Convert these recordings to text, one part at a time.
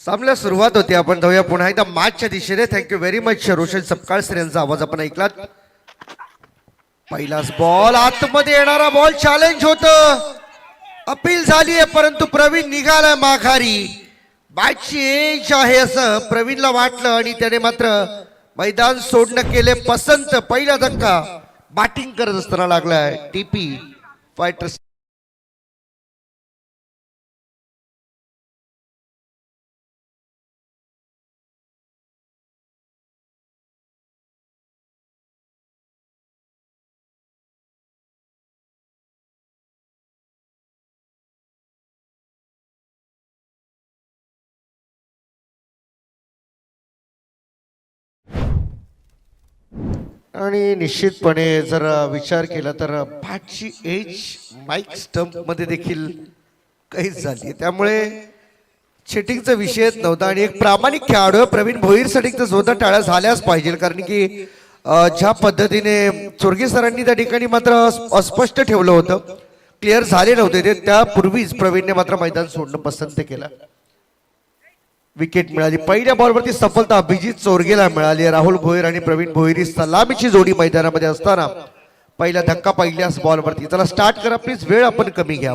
सामन्याला सुरुवात होती. आपण जाऊया पुन्हा एकदा मॅचच्या दिशेने. Thank you very much Roshan Sapkal sir यांचा आवाज आपण ऐकलात. पहिलाच बॉल आतमध्ये येणारा बॉल चॅलेंज होत, अपील झाली आहे परंतु प्रवीण निघालाय माघारी. बॅटची एज आहे असं प्रवीणला वाटलं आणि त्याने मात्र मैदान सोडणं केले पसंत. पहिला धक्का बॅटिंग करत असताना लागलाय टीपी फायटर्स. आणि निश्चितपणे जर विचार केला तर बॅटची एज माईक स्टंप मध्ये देखील काहीच झाली, त्यामुळे चिटिंगचा विषयच नव्हता. आणि एक प्रामाणिक खेळाडू प्रवीण भोईरसाठी तर जोरदार टाळ्या झाल्याच पाहिजे, कारण की ज्या पद्धतीने चोरगे सरांनी त्या ठिकाणी मात्र अस्पष्ट ठेवलं होतं, क्लिअर झाले नव्हते ते, त्यापूर्वीच प्रवीणने मात्र मैदान सोडणं पसंत केलं. विकेट मिळाली. पहिल्या बॉलवरती सफलता अभिजित चोरगेला मिळाली. राहुल भोईर आणि प्रवीण भोईरी सलामीची जोडी मैदानामध्ये असताना पहिला धक्का पहिल्याच बॉलवरती. चला स्टार्ट करा प्लीज, वेळ आपण कमी घ्या,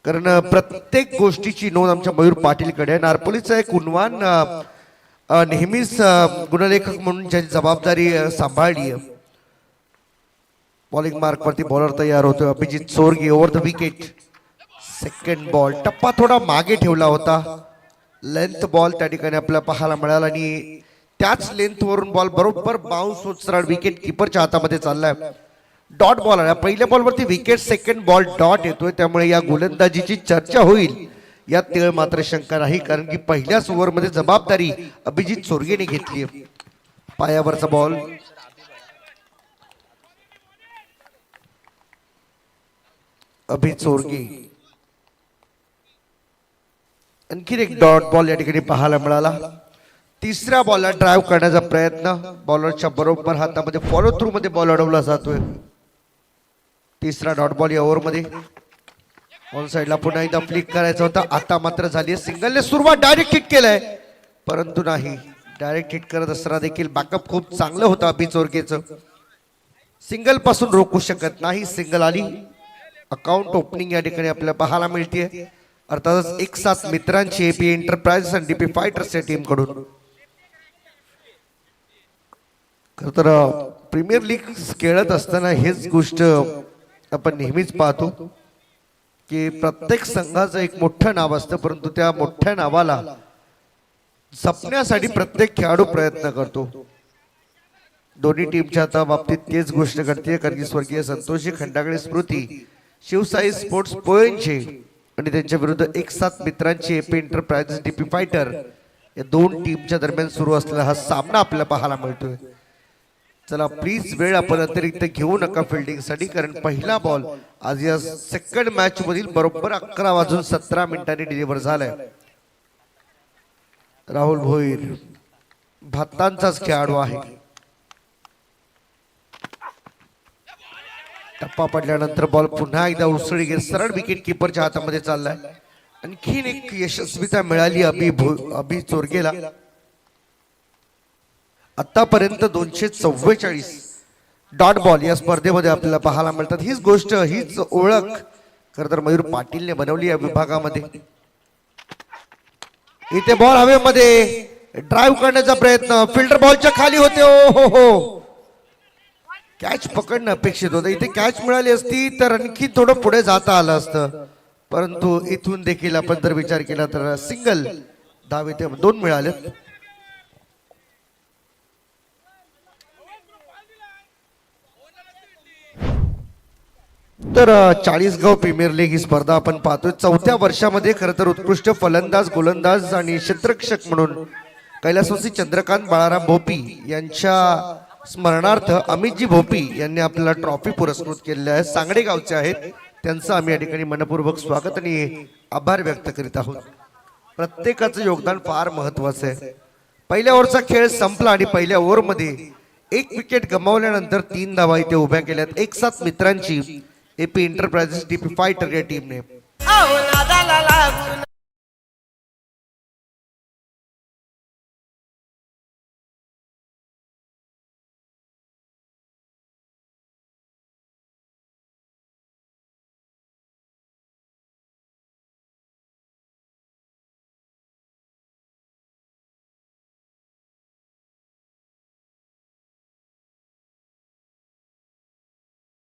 कारण प्रत्येक गोष्टीची नोंद आमच्या मयूर पाटीलकडे आहे. नारपोलीचा एक उन्वान नेहमीच गुणलेखक म्हणून ज्याची जबाबदारी सांभाळली आहे. बॉलिंग मार्क वरती बॉलर तयार होतो Abhijit Chorge. Over the wicket. Second ball. टप्पा थोडा मागे ठेवला होता. लेंथ बॉल त्या ठिकाणी आपल्याला पाहायला मिळाला आणि त्याच लेंथ वरून बॉल बरोबर बाउन्स होत सरळ विकेट किपरच्या हातामध्ये चाललाय. डॉट बॉल आला. पहिल्या बॉलवरती विकेट, सेकंड बॉल डॉट येतोय, त्यामुळे या गोलंदाजीची चर्चा होईल यात तेळ मात्र शंका नाही, कारण की पहिल्याच ओव्हरमध्ये जबाबदारी अभिजित चोरगेने घेतली. पायावरचा बॉल. अभि चोरगे. आणखीन एक डॉट बॉल या ठिकाणी पाहायला मिळाला. तिसऱ्या बॉलला ड्राईव्ह करण्याचा प्रयत्न, बॉलरच्या बरोबर हातामध्ये फॉलो थ्रू मध्ये बॉल अडवला जातोय. तिसरा डॉट बॉल या ओव्हरमध्ये. ऑन साइडला पुन्हा एकदा फ्लिक करायचा होता, आता मात्र झाली सिंगलने सुरुवात. डायरेक्ट हिट केलंय परंतु नाही. डायरेक्ट हिट करत असताना देखील बॅकअप खूप चांगलं होतं अभि चोरगेचं. सिंगल पासून रोखू शकत नाही. सिंगल आली. अकाउंट ओपनिंग या ठिकाणी आपल्याला पाहायला मिळते, अर्थातच एक साथ मित्रांची एपी एंटरप्राइजेस आणि डीपी फायटर्सच्या टीम कडून. खरं तर प्रीमियर लीग खेळत असताना हेच गोष्ट आपण नेहमीच पाहतो की प्रत्येक संघाचं एक मोठं नाव असतं, परंतु त्या मोठ्या नावाला जपण्यासाठी प्रत्येक खेळाडू प्रयत्न करतो. दोन्ही टीमच्या आता बाबतीत तेच गोष्ट घडते, कारण की स्वर्गीय संतोषी खंडागळे स्मृती शिवसाई स्पोर्ट्स पोयंचे आणि त्यांच्या विरुद्ध एक साथ मित्रांची एपी एंटरप्राइजेस डीपी फायटर या दोन टीमच्या दरम्यान सुरू असलेला हा सामना आपल्याला पाहायला मिळतोय. चला प्लीज वेळ आपण अतिरिक्त घेऊ नका फिल्डिंगसाठी, कारण पहिला बॉल आज या सेकंड मॅच मधील बरोबर 11:17 डिलिव्हर झालाय. राहुल भोईर भातांचाच खेळाडू आहे. टप्पा पडल्यानंतर बॉल पुन्हा एकदा उसळी घेत सरळ विकेट किपरच्या हातामध्ये चाललाय. आणखीन एक यशस्वीता मिळाली अभि चोरगेला. आतापर्यंत 244 डॉट बॉल या स्पर्धेमध्ये आपल्याला पाहायला मिळतात. हीच गोष्ट, हीच ओळख खरं तर मयूर पाटीलने बनवली या विभागामध्ये. इथे बॉल हवेमध्ये ड्राईव्ह करण्याचा प्रयत्न, फिल्डर बॉलच्या खाली होते. ओ हो हो, कॅच पकडणं अपेक्षित होतं. इथे कॅच मिळाली असती तर आणखी थोडं पुढे जाता आलं असतं, परंतु इथून देखील आपण जर विचार केला तर सिंगल धाव इथे 2 मिळालेत. तर 40 गाव प्रीमियर लीग ही स्पर्धा आपण पाहतोय. चौथ्या वर्षामध्ये खरं तर उत्कृष्ट फलंदाज, गोलंदाज आणि क्षेत्ररक्षक म्हणून कैलासवासी चंद्रकांत बाळाराम भोपी यांच्या स्मरणार्थ अमितजी भोपी यांनी आपल्याला ट्रॉफी पुरस्कृत केलेल्या आहे. सांगडे गावचे आहेत, त्यांचं आम्ही या ठिकाणी मनपूर्वक स्वागत आणि आभार व्यक्त करीत आहोत. प्रत्येकाचं योगदान फार महत्वाचं आहे. पहिल्या ओव्हरचा खेळ संपला आणि पहिल्या ओव्हरमध्ये एक विकेट गमावल्यानंतर 3 धावा इथे उभ्या केल्यात एक साथ मित्रांची एपी एंटरप्राइजेस डीपी फायटर या टीमने.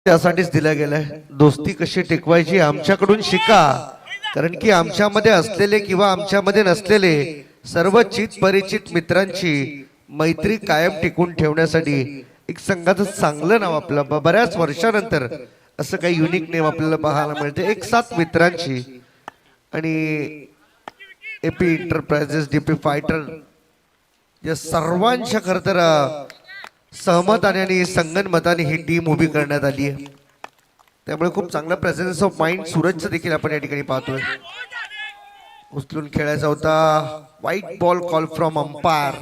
त्यासाठीच दिला गेलाय. दोस्ती कशी टिकवायची आमच्याकडून शिका, कारण की आमच्यामध्ये असलेले किंवा आमच्यामध्ये नसलेले सर्व चित परिचित मित्रांची मैत्री कायम टिकून ठेवण्यासाठी एक संघाचं चांगलं नाव आपलं बऱ्याच वर्षानंतर असं काही युनिक नेम आपल्याला पाहायला मिळते. एक साथ मित्रांची आणि एपी एंटरप्राइजेस डीपी फायटर या सर्वांच्या खरं तर सहमताने आणि संगनमताने ही टीम उभी करण्यात आली आहे. त्यामुळे खूप चांगला प्रेझेन्स ऑफ माइंड सूरजचं देखील आपण या ठिकाणी पाहतोय. उचलून खेळायचा होता, white ball call from umpire.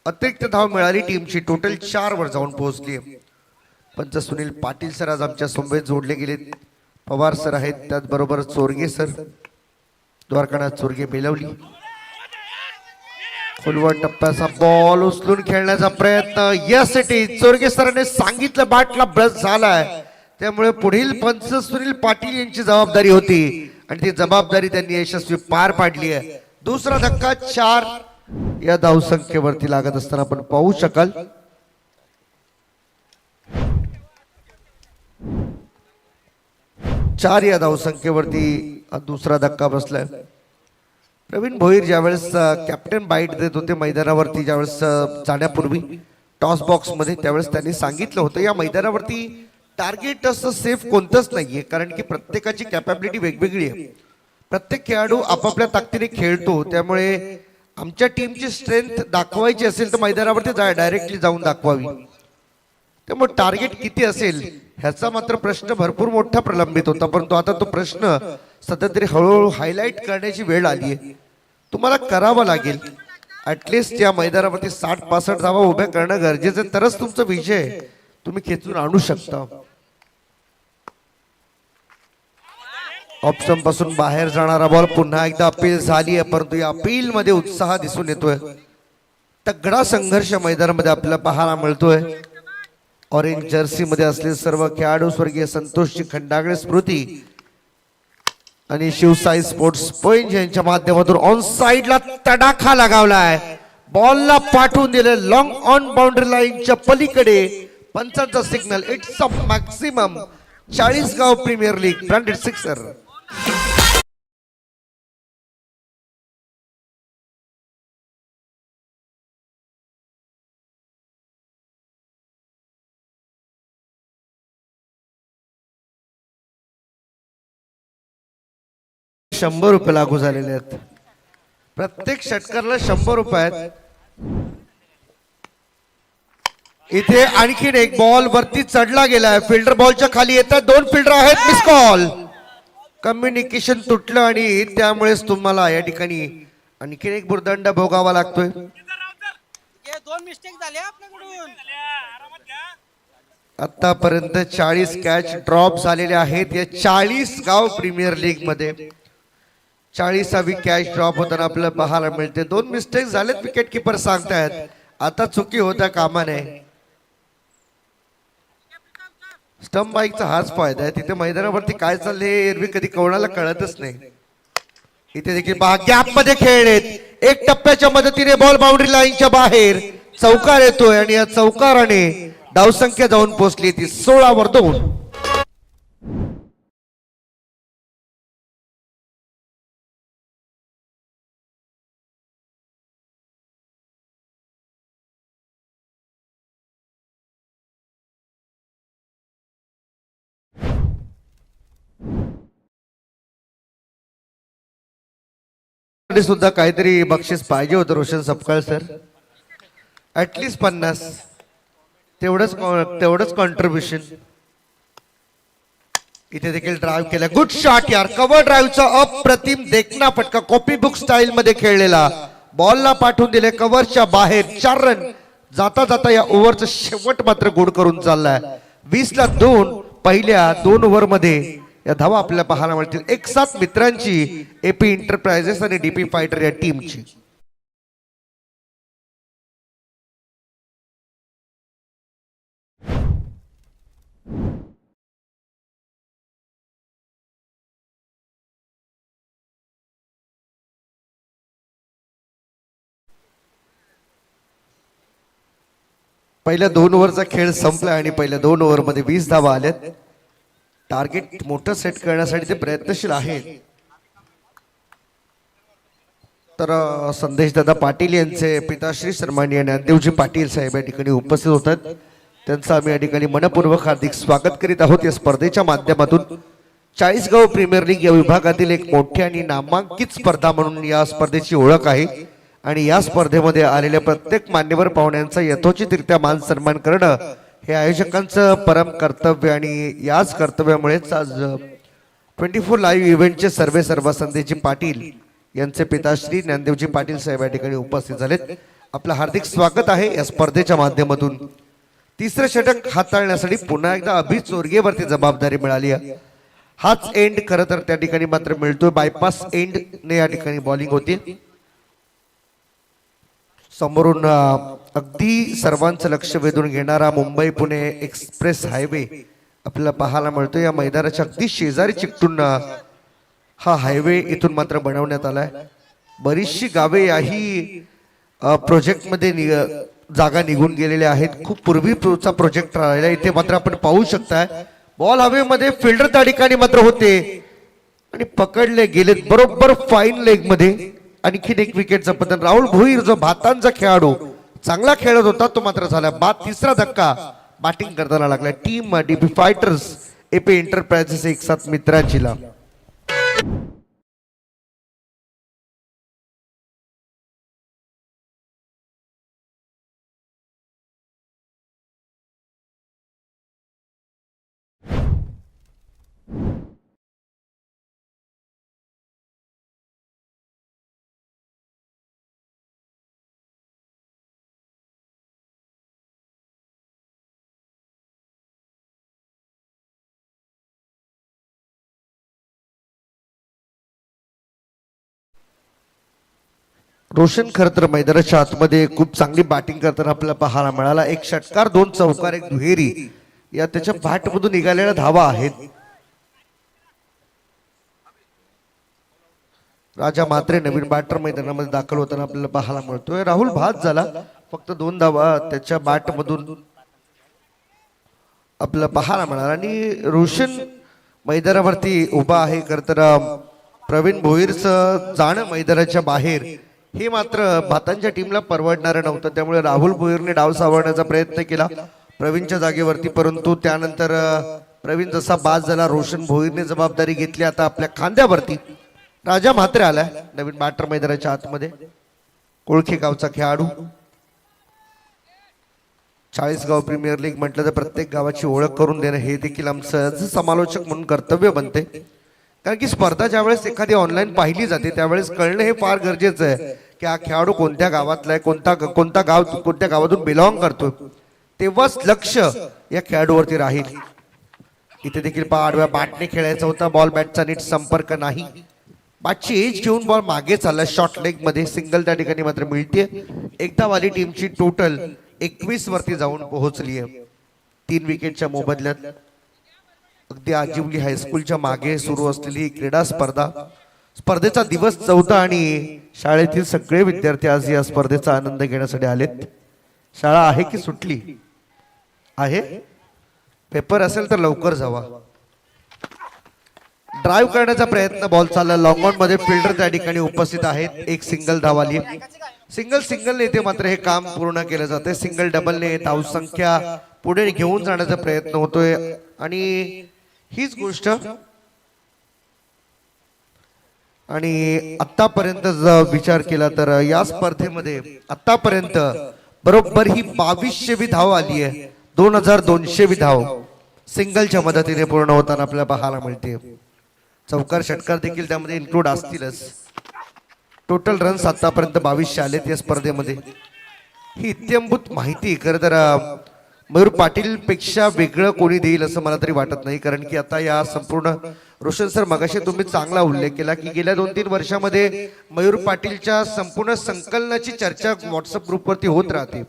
अतिरिक्त धाव मिळाली टीमची, टोटल 4 वर जाऊन पोहोचली. पंच सुनील पाटील सर आज आमच्या समवेत जोडले गेले. पवार सर आहेत, त्याचबरोबर चोरगे सर, द्वारकानाथ चोरगे बेलवली. खोलवर टप्प्याचा बॉल उचलून खेळण्याचा प्रयत्न. Yes it is. चोरगे सरांनी सांगितलं बॅटला ब्रश झालाय, त्यामुळे पुढील पंच सुनील पाटील यांची जबाबदारी होती आणि ती जबाबदारी त्यांनी यशस्वी पार पाडली आहे. दुसरा धक्का 4 या धावसंख्येवरती लागत असताना आपण पाहू शकाल. चार या धावसंख्येवरती दुसरा धक्का बसलाय. प्रवीण भोईर ज्यावेळेस कॅप्टन बाईट देत होते मैदानावरती, ज्यावेळेस जाण्यापूर्वी टॉस बॉक्स मध्ये, त्यावेळेस त्यांनी सांगितलं होतं या मैदानावरती टार्गेट असं सेफ कोणतंच नाहीये, कारण की प्रत्येकाची कॅपॅबिलिटी वेगवेगळी आहे. प्रत्येक खेळाडू आपापल्या ताकदीने खेळतो, त्यामुळे आमच्या टीमची स्ट्रेंथ दाखवायची असेल तर मैदानावरती डायरेक्टली जाऊन दाखवावी. त्यामुळे टार्गेट किती असेल ह्याचा मात्र प्रश्न भरपूर मोठा प्रलंबित होता, परंतु आता तो प्रश्न सध्या तरी हळूहळू हायलाइट करण्याची वेळ आली आहे. तुम्हाला करावं लागेल ऍटलिस्ट या मैदानावरती 60-65 धावा उभ्या करणं गरजेचं आहे, तरच तुमचा विजय तुम्ही खेचून आणू शकता. ऑप्शन पासून बाहेर जाणारा बॉल पुन्हा एकदा अपील झाली आहे, परंतु या अपील मध्ये उत्साह दिसून येतोय. तगडा संघर्ष मैदानामध्ये आपल्याला पाहायला मिळतोय. ऑरेंज जर्सी मध्ये असलेले सर्व खेळाडू स्वर्गीय संतोषजी खंडागळे स्मृती आणि शिवसाई स्पोर्ट्स पॉइंट यांच्या माध्यमातून ऑन साइडला तडाखा लगावलाय. बॉलला पाठवून दिले लॉंग ऑन बाउंड्री लाईनच्या पलीकडे. पंचांचा सिग्नल. It's a maximum. 40 गाव प्रीमियर लीग ब्रँडेड सिक्सर. ₹100 लागू झालेले आहेत. प्रत्येक षटकाला ₹100 आहेत. इथे आणखीन एक बॉल वरती चढला गेलाय. फिल्डर बॉलच्या खाली येतात. 2 फिल्डर आहेत. Miss call. कम्युनिकेशन तुटलं आणि त्यामुळेच तुम्हाला या ठिकाणी आणखीन एक भुर्दंड भोगावा लागतोय. 2 मिस्टेक झाले आपल्याकडून. आतापर्यंत 40 कॅच ड्रॉप झालेले आहेत या 40 गाव प्रीमियर लीग मध्ये. 40वी कॅच ड्रॉप होताना आपल्याला पाहायला मिळते. 2 मिस्टेक झालेत विकेट किपर सांगतायत. आता चुकी होता कामा नये. स्टंप बाईकचा हाच फायदा आहे. तिथे मैदानावरती काय चालले एरवी कधी कोणाला कळतच नाही. इथे देखील पहा गॅप मध्ये खेळलेत. एक टप्प्याच्या मदतीने बॉल बाउंड्री लाईनच्या बाहेर चौकार येतोय आणि या चौकाराने धावसंख्या जाऊन पोहोचली ती 16 वर 2. सुद्धा काहीतरी बक्षीस पाहिजे होतं रोशन सपकाळ सर. ऍटलीस्ट 50 तेवढंच कॉन्ट्रीब्युशन. इथे देखील ड्राईव्ह केला. गुड शॉट यार. कव्हर ड्राईव्हचा अप्रतिम देखना फटका कॉपी बुक स्टाईल मध्ये खेळलेला. बॉलला पाठवून दिले कव्हरच्या बाहेर. 4 रन जाता जाता या ओव्हरचा शेवट मात्र गुड करून चाललाय. 20ला 2 पहिल्या 2 ओव्हर मध्ये या धावा आपल्याला पाहायला मिळतील. एक साथ मित्रांची एपी एंटरप्राइजेस आणि डीपी फायटर या टीमची. पहिल्या 2 ओव्हरचा खेळ संपला आणि पहिल्या 2 ओव्हरमध्ये 20 धावा आल्यात. टार्गेट मोठं सेट करण्यासाठी ते प्रयत्नशील आहेत. तर संदेश दादा पाटील यांचे पिताश्री सन्माननीय ज्ञानदेवजी पाटील साहेब या ठिकाणी उपस्थित होतात. त्यांचं आम्ही या ठिकाणी मनपूर्वक हार्दिक स्वागत करीत आहोत. या स्पर्धेच्या माध्यमातून 40गाव प्रीमियर लीग या विभागातील एक मोठी आणि नामांकित स्पर्धा म्हणून या स्पर्धेची ओळख आहे. आणि या स्पर्धेमध्ये आलेल्या प्रत्येक मान्यवर पाहुण्यांचा यथोचितरित्या मान सन्मान करणं हे आयोजकांचं परम कर्तव्य. आणि याच कर्तव्यामुळेच आज 24 लाईव्ह इव्हेंटचे सर्व संदेशजी पाटील यांचे पिताश्री ज्ञानदेवजी पाटील साहेब या ठिकाणी उपस्थित झालेत. आपलं हार्दिक स्वागत आहे या स्पर्धेच्या माध्यमातून. 3रं षटक हाताळण्यासाठी पुन्हा एकदा अभि चोरगेवरती जबाबदारी मिळाली आहे. हाच एंड खरं तर त्या ठिकाणी मात्र मिळतोय. बायपास एंड ने या ठिकाणी बॉलिंग होती. समोरून अगदी सर्वांचं लक्ष वेधून घेणारा मुंबई पुणे एक्सप्रेस हायवे आपल्याला पाहायला मिळतो. या मैदानाच्या अगदी शेजारी चिकटून हा हायवे इथून मात्र बनवण्यात आलाय. बरीचशी गावे याही प्रोजेक्टमध्ये जागा निघून गेलेल्या आहेत. खूप पूर्वीचा प्रोजेक्ट राहिला. इथे मात्र आपण पाहू शकताय बॉल हवेमध्ये. फिल्डर त्या ठिकाणी मात्र होते आणि पकडले गेले बरोबर फाईन लेग मध्ये. आणखीन एक विकेटचं पतन. राहुल भोईर जो भातांचा खेळाडू चांगला खेळत होता तो मात्र झाला बाद. 3रा धक्का बॅटिंग करताना लागला team DP fighters AP enterprises एक साथ मित्रांचीला. रोशन खरं तर मैदानाच्या आतमध्ये खूप चांगली बॅटिंग करताना आपल्याला पाहायला मिळाला. 1 षटकार 2 चौकार 1 दुहेरी या त्याच्या बॅटमधून निघालेल्या धावा आहेत. राजा मात्रे नवीन बॅटर मैदानामध्ये दाखल होताना आपल्याला पाहायला मिळतोय. राहुल बाद झाला. फक्त 2 धावा त्याच्या बॅटमधून आपल्याला पाहायला मिळाला. आणि रोशन मैदानावरती उभा आहे. खरं तर प्रवीण भोईरचं जाणं मैदानाच्या बाहेर हे मात्र भातांच्या टीमला परवडणारं नव्हतं. त्यामुळे राहुल भोईरने डाव सावरण्याचा प्रयत्न केला प्रवीणच्या जागेवरती. परंतु त्यानंतर प्रवीण जसा बाद झाला रोशन भोईरने जबाबदारी घेतली. आता आपल्या खांद्यावरती राजा म्हात्रे आलाय नवीन बॅटर मैदानाच्या आतमध्ये. कोळखे गावचा खेळाडू. 40गाव प्रीमियर लीग म्हटलं तर प्रत्येक गावाची ओळख करून देणं हे देखील आमचं समालोचक म्हणून कर्तव्य बनते. कारण की स्पर्धा ज्यावेळेस एखादी ऑनलाईन पाहिली जाते त्यावेळेस कळणं हे फार गरजेचं आहे की हा खेळाडू कोणत्या गावातला आहे, कोणत्या गावातून बिलॉंग करतो. तेव्हाच लक्ष या खेळाडूवरती राहील. इथे देखील आडव्या बॅटने खेळायचा होता. बॉल बॅटचा नीट संपर्क नाही. बॅटची एज घेऊन बॉल मागे चालला शॉर्ट लेग मध्ये. सिंगल त्या ठिकाणी मात्र मिळते. एकदा वाली टीमची टोटल 21 वरती जाऊन पोहोचली आहे 3 विकेटच्या मोबदल्यात. अगदी आजिवली हायस्कूलच्या मागे सुरू असलेली क्रीडा स्पर्धेचा दिवस 14 आणि शाळेतील सगळे विद्यार्थी आज या स्पर्धेचा आनंद घेण्यासाठी आलेत. शाळा आहे की सुटली आहे? पेपर असेल तर लवकर जावा. ड्राईव्ह करण्याचा प्रयत्न बॉल चालला लॉंग ऑन मध्ये. फिल्डर त्या ठिकाणी उपस्थित आहेत. 1 सिंगल धावाली. सिंगल इथे मात्र हे काम पूर्ण केलं जाते. सिंगल डबलने धावसंख्या पुढे घेऊन जाण्याचा प्रयत्न होतोय. आणि हीच गोष्ट आणि आतापर्यंत जर विचार केला तर या स्पर्धेमध्ये आतापर्यंत बरोबर ही 2200वी धाव आली आहे. 2200वी धाव सिंगलच्या मदतीने पूर्ण होताना आपल्याला पाहायला मिळते. चौकार षटकार देखील त्यामध्ये इन्क्लूड असतीलच. टोटल रन्स आतापर्यंत 2200 आलेत या स्पर्धेमध्ये. ही इत्यंभूत माहिती खरं तर मयूर पाटील पेक्षा वेगळं कोणी देईल असं मला तरी वाटत नाही. कारण की आता या संपूर्ण रोशन सर मगाशी तुम्ही चांगला उल्लेख केला की गेल्या 2-3 वर्षामध्ये मयूर पाटीलच्या संपूर्ण संकलनाची चर्चा व्हॉट्सअप ग्रुपवरती होत राहते.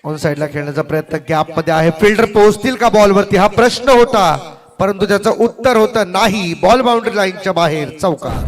ऑन साइडला खेळण्याचा प्रयत्न गॅप मध्ये आहे. फिल्डर पोहोचतील का बॉलवरती हा प्रश्न होता, परंतु त्याचं उत्तर होतं नाही. बॉल बाउंड्री लाईनच्या बाहेर चौकार.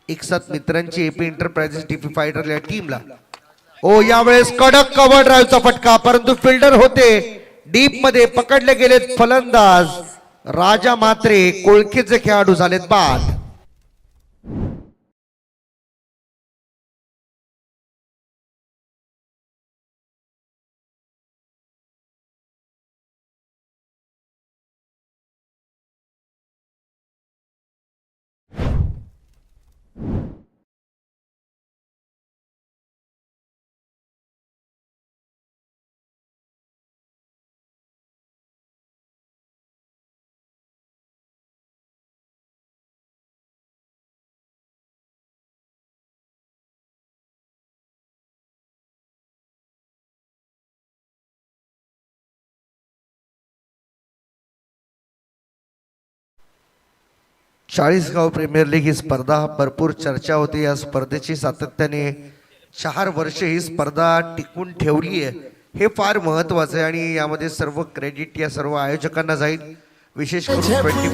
एक साथ मित्रांची एपी एंटरप्राइजेस डीपी फायटर या टीमला यावेळेस कडक कव्हर ड्राईव्हचा फटका, परंतु फिल्डर होते डीप मध्ये पकडले गेलेत फलंदाज राजा मात्रे. कोळखेचे खेळाडू झालेत बाद. चाळीसगाव प्रीमियर लीग ही स्पर्धा भरपूर चर्चा होती. या स्पर्धेची सातत्याने 4 वर्षे ही स्पर्धा टिकून ठेवली आहे, हे फार महत्वाचं आहे. आणि यामध्ये सर्व क्रेडिट या सर्व आयोजकांना जाईल. विशेष करून 24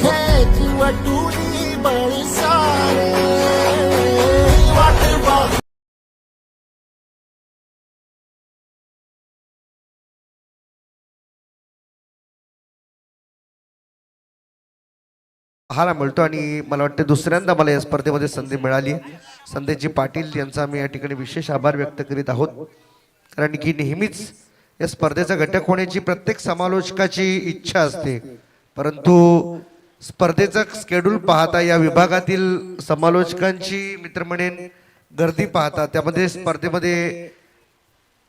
पाहायला मिळतो. आणि मला वाटतं दुसऱ्यांदा मला या स्पर्धेमध्ये संधी मिळाली. संदेशजी पाटील यांचा मी या ठिकाणी विशेष आभार व्यक्त करीत आहोत. कारण की नेहमीच या स्पर्धेचा घटक होण्याची प्रत्येक समालोचकाची इच्छा असते, परंतु स्पर्धेचा स्केड्यूल पाहता या विभागातील समालोचकांची मित्र म्हणेन गर्दी पाहता त्यामध्ये स्पर्धेमध्ये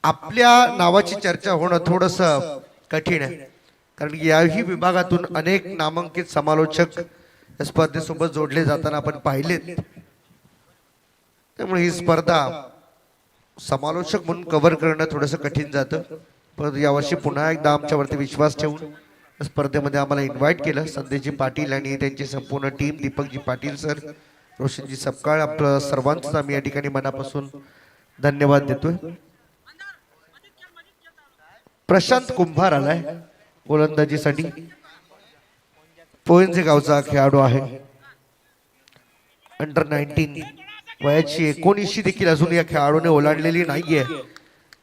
आपल्या नावाची चर्चा होणं थोडंसं कठीण आहे. कारण याही विभागातून अनेक नामांकित समालोचक या स्पर्धेसोबत जोडले जाताना आपण पाहिलेत. त्यामुळे ही स्पर्धा समालोचक म्हणून कव्हर करणं थोडंसं कठीण जातं. पण यावर्षी पुन्हा एकदा आमच्यावरती विश्वास ठेवून स्पर्धेमध्ये आम्हाला इन्व्हाइट केलं. संदेशजी पाटील आणि त्यांची संपूर्ण टीम, दीपकजी पाटील सर, रोशनजी सपकाळ, आपलं सर्वांचं आम्ही या ठिकाणी मनापासून धन्यवाद देतोय. प्रशांत कुंभार आलाय गोलंदाजीसाठी. पोयंजे गावचा खेळाडू आहे. अंडर 19 वयाची 19 देखील अजून या खेळाडूने ओलांडलेली नाहीये.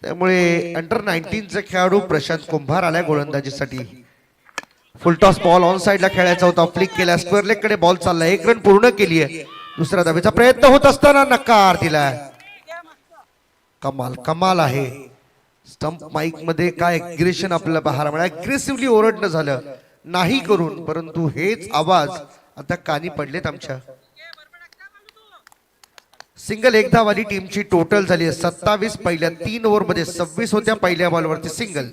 त्यामुळे अंडर 19चा खेळाडू प्रशांत कुंभार आलाय गोलंदाजीसाठी. फुलटॉस बॉल ऑन साइडला खेळायचा होता, फ्लिक केला, स्क्वेअर लेग कडे बॉल चाललाय. 1 रन पूर्ण केली आहे. दुसरा धावेचा प्रयत्न होत असताना नकार दिलाय. कमाल कमाल आहे. स्टंप माईक मध्ये काय अग्रेशन आपल्याला पाहायला मिळालं. अग्रेसिव्हली ओरडणं झालं नाही करून, परंतु हेच आवाज आता कानी पडलेत आमच्या. सिंगल 1 धावाली टीमची टोटल झाली आहे 27. पहिल्या 3 ओव्हर मध्ये 26 होत्या. पहिल्या बॉलवरती सिंगल.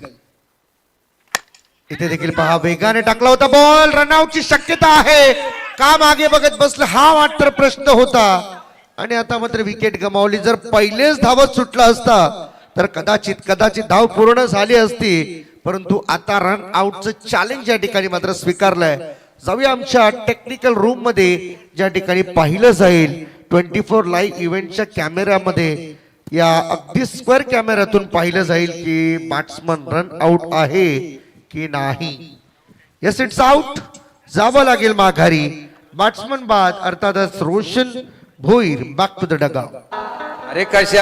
इथे देखील पहा वेगाने टाकला होता बॉल. रनआउटची शक्यता आहे का मागे बघत बसलं हा मात्र प्रश्न होता. आणि आता मात्र विकेट गमावली. जर पहिलेच धावत सुटला असता तर कदाचित धाव पूर्ण झाली असती, परंतु आता रन आउटचं चॅलेंज या ठिकाणी मात्र स्वीकारलंय. जाऊया आमच्या टेक्निकल रूम मध्ये ज्या ठिकाणी पाहिलं जाईल 24 लाईव्ह इव्हेंटच्या कॅमेऱ्यामध्ये या अगदी स्क्वेअर कॅमेऱ्यातून पाहिलं जाईल की बॅट्समन रन आउट आहे की नाही. Yes, it's out. जावं लागेल माघारी. बॅट्समन बाद, अर्थातच Roshan Bhoir back to the dugout. अरे कशा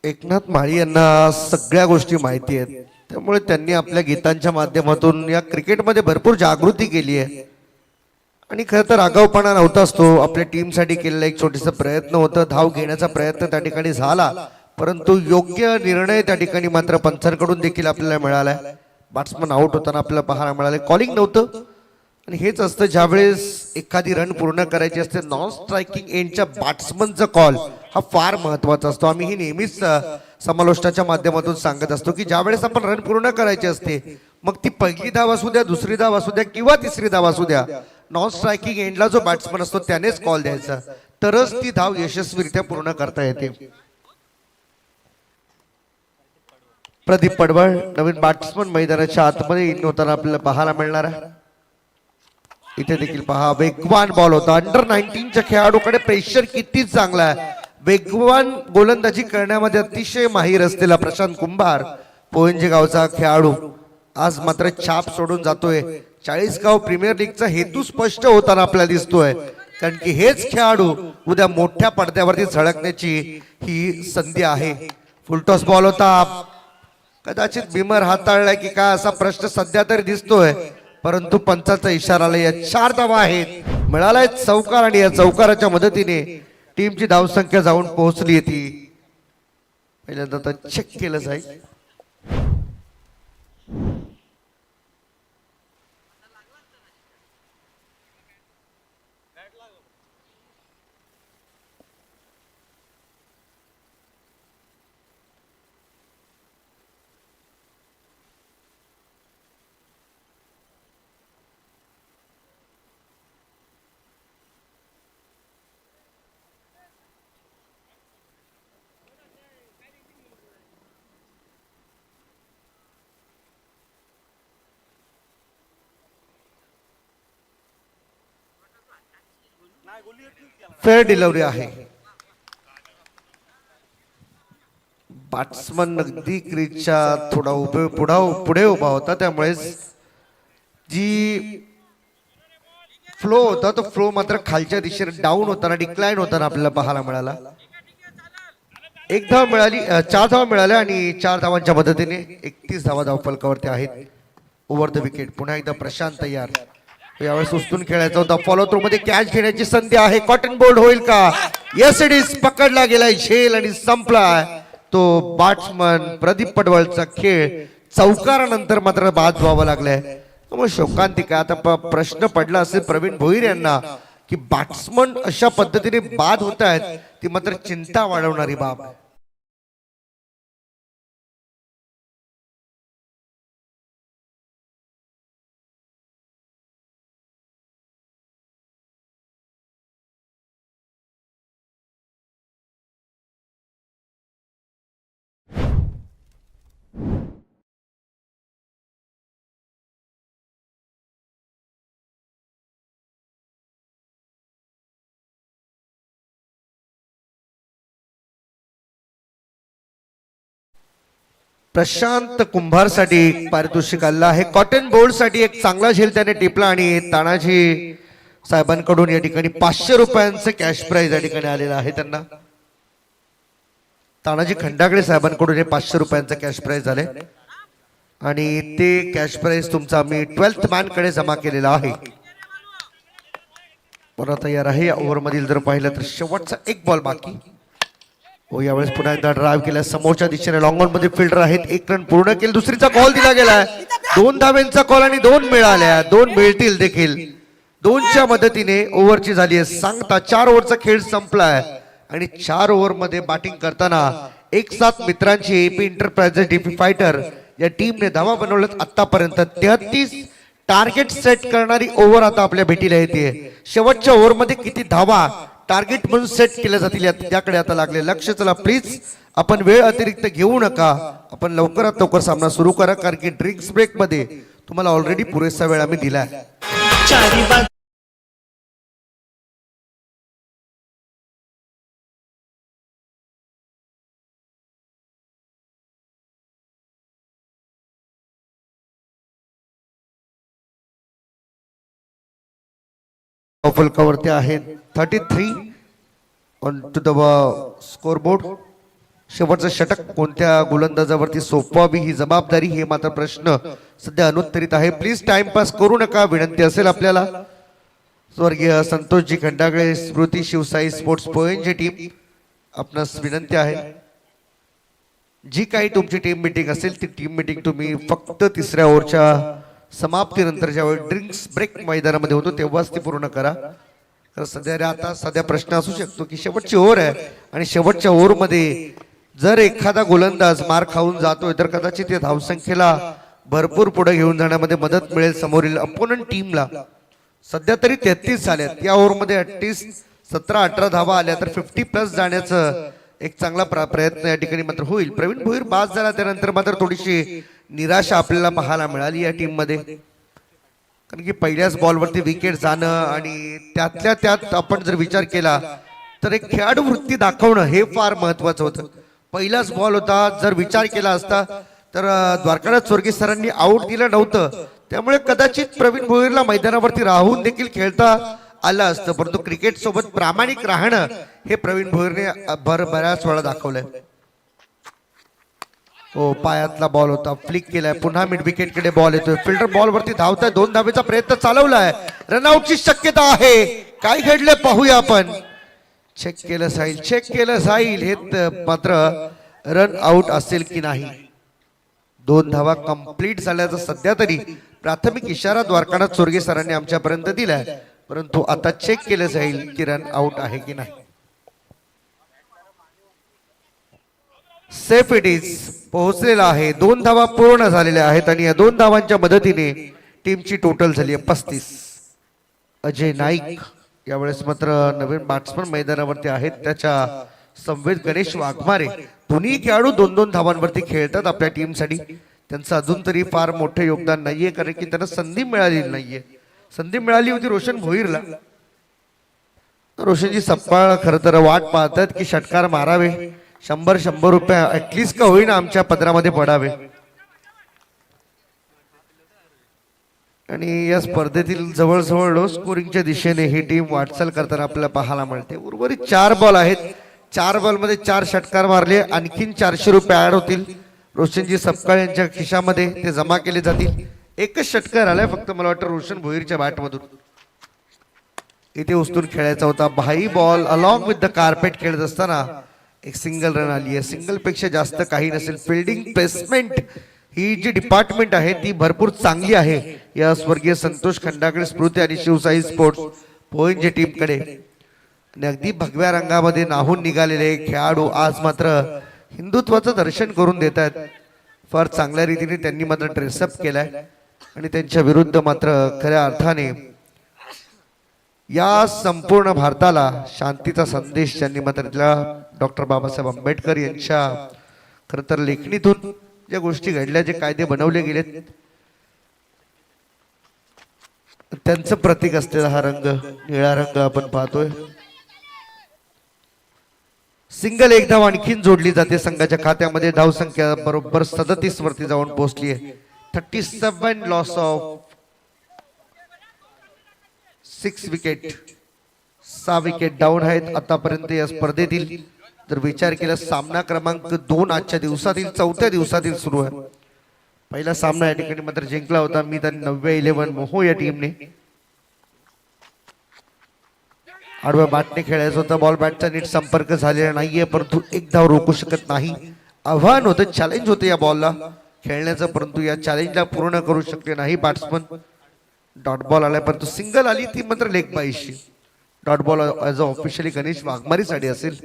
एकनाथ माळी यांना सगळ्या गोष्टी माहिती आहेत, त्यामुळे त्यांनी आपल्या गीतांच्या माध्यमातून या क्रिकेटमध्ये भरपूर जागृती केली आहे. आणि खरं तर आगाऊपणा नव्हताच तो. आपल्या टीमसाठी केलेला एक छोटासा प्रयत्न होता, धाव घेण्याचा प्रयत्न त्या ठिकाणी झाला, परंतु योग्य निर्णय त्या ठिकाणी मात्र पंचांकडून देखील आपल्याला मिळाला. बॅट्समन आउट होताना आपल्याला पाहायला मिळाले. कॉलिंग नव्हतं. आणि हेच असतं ज्यावेळेस एखादी रन पूर्ण करायची असते, नॉन स्ट्रायकिंग एंडच्या बॅट्समनचा कॉल हा फार महत्वाचा असतो. आम्ही ही नेहमीच समालोचनाच्या माध्यमातून सांगत असतो की ज्यावेळेस आपण रन पूर्ण करायची असते, मग ती पहिली धाव असू द्या, दुसरी धाव असू द्या किंवा तिसरी धाव असू द्या, नॉन स्ट्रायकिंग एंडला जो बॅट्समन असतो त्यानेच कॉल द्यायचा, तरच ती धाव यशस्वीरित्या पूर्ण करता येते. प्रदीप पडवळ नवीन बॅट्समन मैदानाच्या आतमध्ये इन होताना आपल्याला पाहायला मिळणार आहे. इथे देखील पहा वेगवान बॉल होता. अंडर 19च्या खेळाडूकडे प्रेशर किती चांगला आहे. वेगवान गोलंदाजी करण्यामध्ये अतिशय माहीर असलेला प्रशांत कुंभार, पोहंजे गावचा खेळाडू, आज मात्र छाप सोडून जातोय. 40गाव प्रीमियर लीगचा हेतू स्पष्ट होताना आपल्याला दिसतोय, कारण की हेच खेळाडू उद्या मोठ्या पडद्यावरती झळकण्याची ही संधी आहे. फुलटॉस बॉल होता. कदाचित बिमर हाताळलाय की काय असा प्रश्न सध्या तरी दिसतोय, परंतु पंचाचा इशारा आला. या 4 धावा आहेत. मिळालाय चौकार आणि या चौकाराच्या मदतीने टीमची धावसंख्या जाऊन पोहोचली. ती पहिल्यांदा तर चेक केलं जाईल. फेअर डिलिव्हरी आहे. बॅट्समन अगदी क्रीजच्या थोडा पुढे उभा होता, त्यामुळे जी फ्लो होता तो फ्लो मात्र खालच्या दिशेने डाऊन होताना, डिक्लाइन होताना आपल्याला पाहायला मिळाला. 1 धाव मिळाली, 4 धावा मिळाल्या आणि 4 धावांच्या मदतीने 31 धावा धावफलकावरती आहेत. Over the wicket. पुन्हा एकदा प्रशांत तयार. यावेळेस उचलून खेळायचा होता. फॉलो थ्रू मध्ये कॅच घेण्याची संधी आहे. कॉटन बोल्ड होईल का? Yes it is. पकडला गेलाय झेल आणि संपलाय तो बॅट्समन प्रदीप पडवळचा खेळ. चौकारानंतर मात्र बाद व्हावं लागलाय. मग शोकांतिका. आता प्रश्न पडला असेल प्रवीण भोईर यांना की बॅट्समन अशा पद्धतीने बाद होत आहेत, ती मात्र चिंता वाढवणारी बाब. प्रशांत कुंभार साठी पारितोषिक आलं आहे. कॉटन बोल्ड साठी एक चांगला झेल त्याने टिपला आणि तानाजी साहेबांकडून या ठिकाणी 500 रुपयांचं कॅश प्राइज या ठिकाणी आलेलं आहे त्यांना. तानाजी खंडागळे साहेबांकडून हे 500 रुपयांचं कॅश प्राइज आले आणि ते कॅश प्राइज तुमचा आम्ही 12th मॅन कडे जमा केलेला आहे. पुन्हा तयार आहे. या ओव्हर मधील जर पाहिलं तर शेवटचा 1 बॉल बाकी. यावेळेस पुन्हा एकदा ड्राइव्ह केला. समोरच्या दिशेने लॉंग ऑन मध्ये फिल्डर आहेत. 1 रन पूर्ण केले. दुसरीचा कॉल दिला गेलाय. 2 धाव्यांचा कॉल आणि 2 मिळाल्या. 2 मिळतील देखील. 2च्या मदतीने ओव्हरची झाली आहे सांगता. 4 ओव्हरचा खेळ संपलाय आणि 4 ओव्हर मध्ये बॅटिंग करताना एक साथ मित्रांची एपी इंटरप्राइजेस डीपी फायटर या टीमने धावा बनवल्यात आतापर्यंत 33 टार्गेट सेट करणारी ओव्हर आता आपल्या भेटीला येते. शेवटच्या ओव्हर मध्ये किती धावा टार्गेट म्हणून सेट केल्या जातील त्याकडे आता लागले लक्ष. चला प्लीज आपण वेळ अतिरिक्त घेऊ नका, आपण लवकरात लवकर सामना सुरू करा, कारण की ड्रिंक्स ब्रेक मध्ये तुम्हाला ऑलरेडी पुरेसा वेळ आम्ही दिलाय. फलकावरती आहे 33 on to the scoreboard. शेवटचं षटक कोणत्या गोलंदाजावरती सोपवावी ही जबाबदारी, हे मात्र प्रश्न सध्या अनुत्तरित आहे. प्लीज टाइमपास करू नका, विनंती असेल आपल्याला. स्वर्गीय संतोषजी खंडागळे स्मृती शिवसाई स्पोर्ट्स पोएंची टीम, आपणास विनंती आहे, जी काही तुमची टीम मीटिंग असेल ती टीम मीटिंग तुम्ही फक्त तिसऱ्या ओव्हरच्या समाप्तीनंतर ज्यावेळी ड्रिंक्स ब्रेक मैदानामध्ये होतो तेव्हाच ती पूर्ण करा. तर सध्या प्रश्न असू शकतो की शेवटची ओव्हर आहे आणि शेवटच्या ओव्हरमध्ये जर एखादा गोलंदाज मार खाऊन जातोय तर कदाचित या धावसंख्येला भरपूर पुढे घेऊन जाण्यामध्ये मदत मिळेल समोरील अपोनंट टीमला. सध्या तरी 33 झाल्यात, या ओव्हरमध्ये ॲटलिस्ट 17-18 धावा आल्या तर 50+ जाण्याचं एक चांगला प्रयत्न या ठिकाणी मात्र होईल. प्रवीण भोईर बाद झाला त्यानंतर मात्र थोडीशी निराशा आपल्याला पाहायला मिळाली या टीम मध्ये, कारण की पहिल्याच बॉलवरती विकेट जाणं आणि त्यातल्या त्यात आपण जर विचार केला तर एक खेळाडू वृत्ती दाखवणं हे फार महत्वाचं होतं. पहिलाच बॉल होता, जर विचार केला असता तर द्वारकानाथ स्वर्गीय सरांनी आऊट दिलं नव्हतं, त्यामुळे कदाचित प्रवीण भोईरला मैदानावरती राहून देखील खेळता आलं असतं, परंतु क्रिकेट सोबत प्रामाणिक राहणं हे प्रवीण भोईरने बऱ्याच वेळा दाखवलंय. हो, पायातला बॉल होता, फ्लिक केलाय, पुन्हा मिड विकेट कडे बॉल येतोय, फिल्डर बॉल वरती धावताय, 2 धावेचा प्रयत्न चालवलाय, रनआउटची शक्यता आहे. काय घडले पाहूया आपण. चेक केलं जाईल हे मात्र रन आउट असेल की नाही. 2 धावा कंप्लीट झाल्याचा सध्या तरी प्राथमिक इशारा द्वारकानाथ स्वर्गीय सरांनी आमच्यापर्यंत दिलाय, परंतु आता चेक केलं जाईल की रन आउट आहे की नाही. सेफ इट इज पोहोचलेला आहे. 2 धावा पूर्ण झालेल्या आहेत आणि या 2 धावांच्या मदतीने टीमची टोटल झाली आहे 35. अजय नाईक यावेळेस मात्र नवीन बॅट्समन मैदानावरती आहेत, त्याच्या संवेद गणेश वाघमारे, दोन्ही खेळाडू 2-2 धावांवरती खेळतात आपल्या टीमसाठी. त्यांचं अजून तरी फार मोठं योगदान नाहीये, कारण की त्यांना संधी मिळालेली नाहीये. संधी मिळाली होती रोशन भोईरला, रोशनजी सपकाळ खरं तर वाट पाहतात की षटकार मारावे, 100 रुपये ऍटलिस्ट का होईना आमच्या पदरामध्ये पडावे. आणि या स्पर्धेतील जवळजवळ लो स्कोरिंगच्या दिशेने ही टीम वाटचाल करताना आपल्याला पाहायला मिळते. उर्वरित 4 बॉल आहेत, 4 बॉलमध्ये 4 षटकार मारले, आणखीन 400 रुपये ऍड होतील रोशनजी सपकाळ यांच्या खिशामध्ये, ते जमा केले जातील. एकच षटकार आलाय फक्त, मला वाटतं रोशन भोईरच्या बॅटमधून. इथे उचलून खेळायचा होता, भाई ball along with the carpet खेळत असताना एक सिंगल रन आली आहे. सिंगल पेक्षा जास्त काही नसेल. फिल्डिंग प्लेसमेंट ही जी डिपार्टमेंट आहे ती भरपूर चांगली आहे या स्वर्गीय संतोष खंडागळे स्मृती आणि शिवसाई स्पोर्ट्स पोईंच्या टीमकडे. आणि अगदी भगव्या रंगामध्ये नाहून निघालेले खेळाडू आज मात्र हिंदुत्वाचं दर्शन करून देत आहेत. फार चांगल्या रीतीने त्यांनी मात्र ड्रेसअप केलाय आणि त्यांच्या विरुद्ध मात्र खऱ्या अर्थाने या संपूर्ण भारताला शांतीचा संदेश त्यांनी मात्र डॉक्टर बाबासाहेब आंबेडकर यांच्या खरं तर लेखणीतून ज्या गोष्टी घडल्या, जे कायदे बनवले गेलेत, त्यांचं प्रतीक असलेला हा रंग, निळा रंग आपण पाहतोय. सिंगल एक धाव आणखीन जोडली जाते संघाच्या खात्यामध्ये. धावसंख्या बरोबर 37 वरती जाऊन पोहोचली आहे. 37 loss of 6 wicket, 6 wicket down आहेत आतापर्यंत या स्पर्धेतील. जर विचार केला सामना क्रमांक 2 आजच्या दिवसातील 4थ्या दिवसातील सुरू आहे. पहिला सामना या ठिकाणी मात्र जिंकला होता मी तर 90-11 मोहो या टीमने. आडव्या बॅटने खेळायचं होतं, बॉल बॅटचा नीट संपर्क झालेला नाहीये, परंतु एक धाव रोखू शकत नाही. आव्हान होतं, चॅलेंज होतं या बॉलला खेळण्याचं, परंतु या चॅलेंजला पूर्ण करू शकले नाही बॅट्समन. डॉट बॉल आलाय, परंतु सिंगल आली ती मात्र लेग बाईशी. Dot ball as a officially Ganesh वाघमारीसाठी असेल.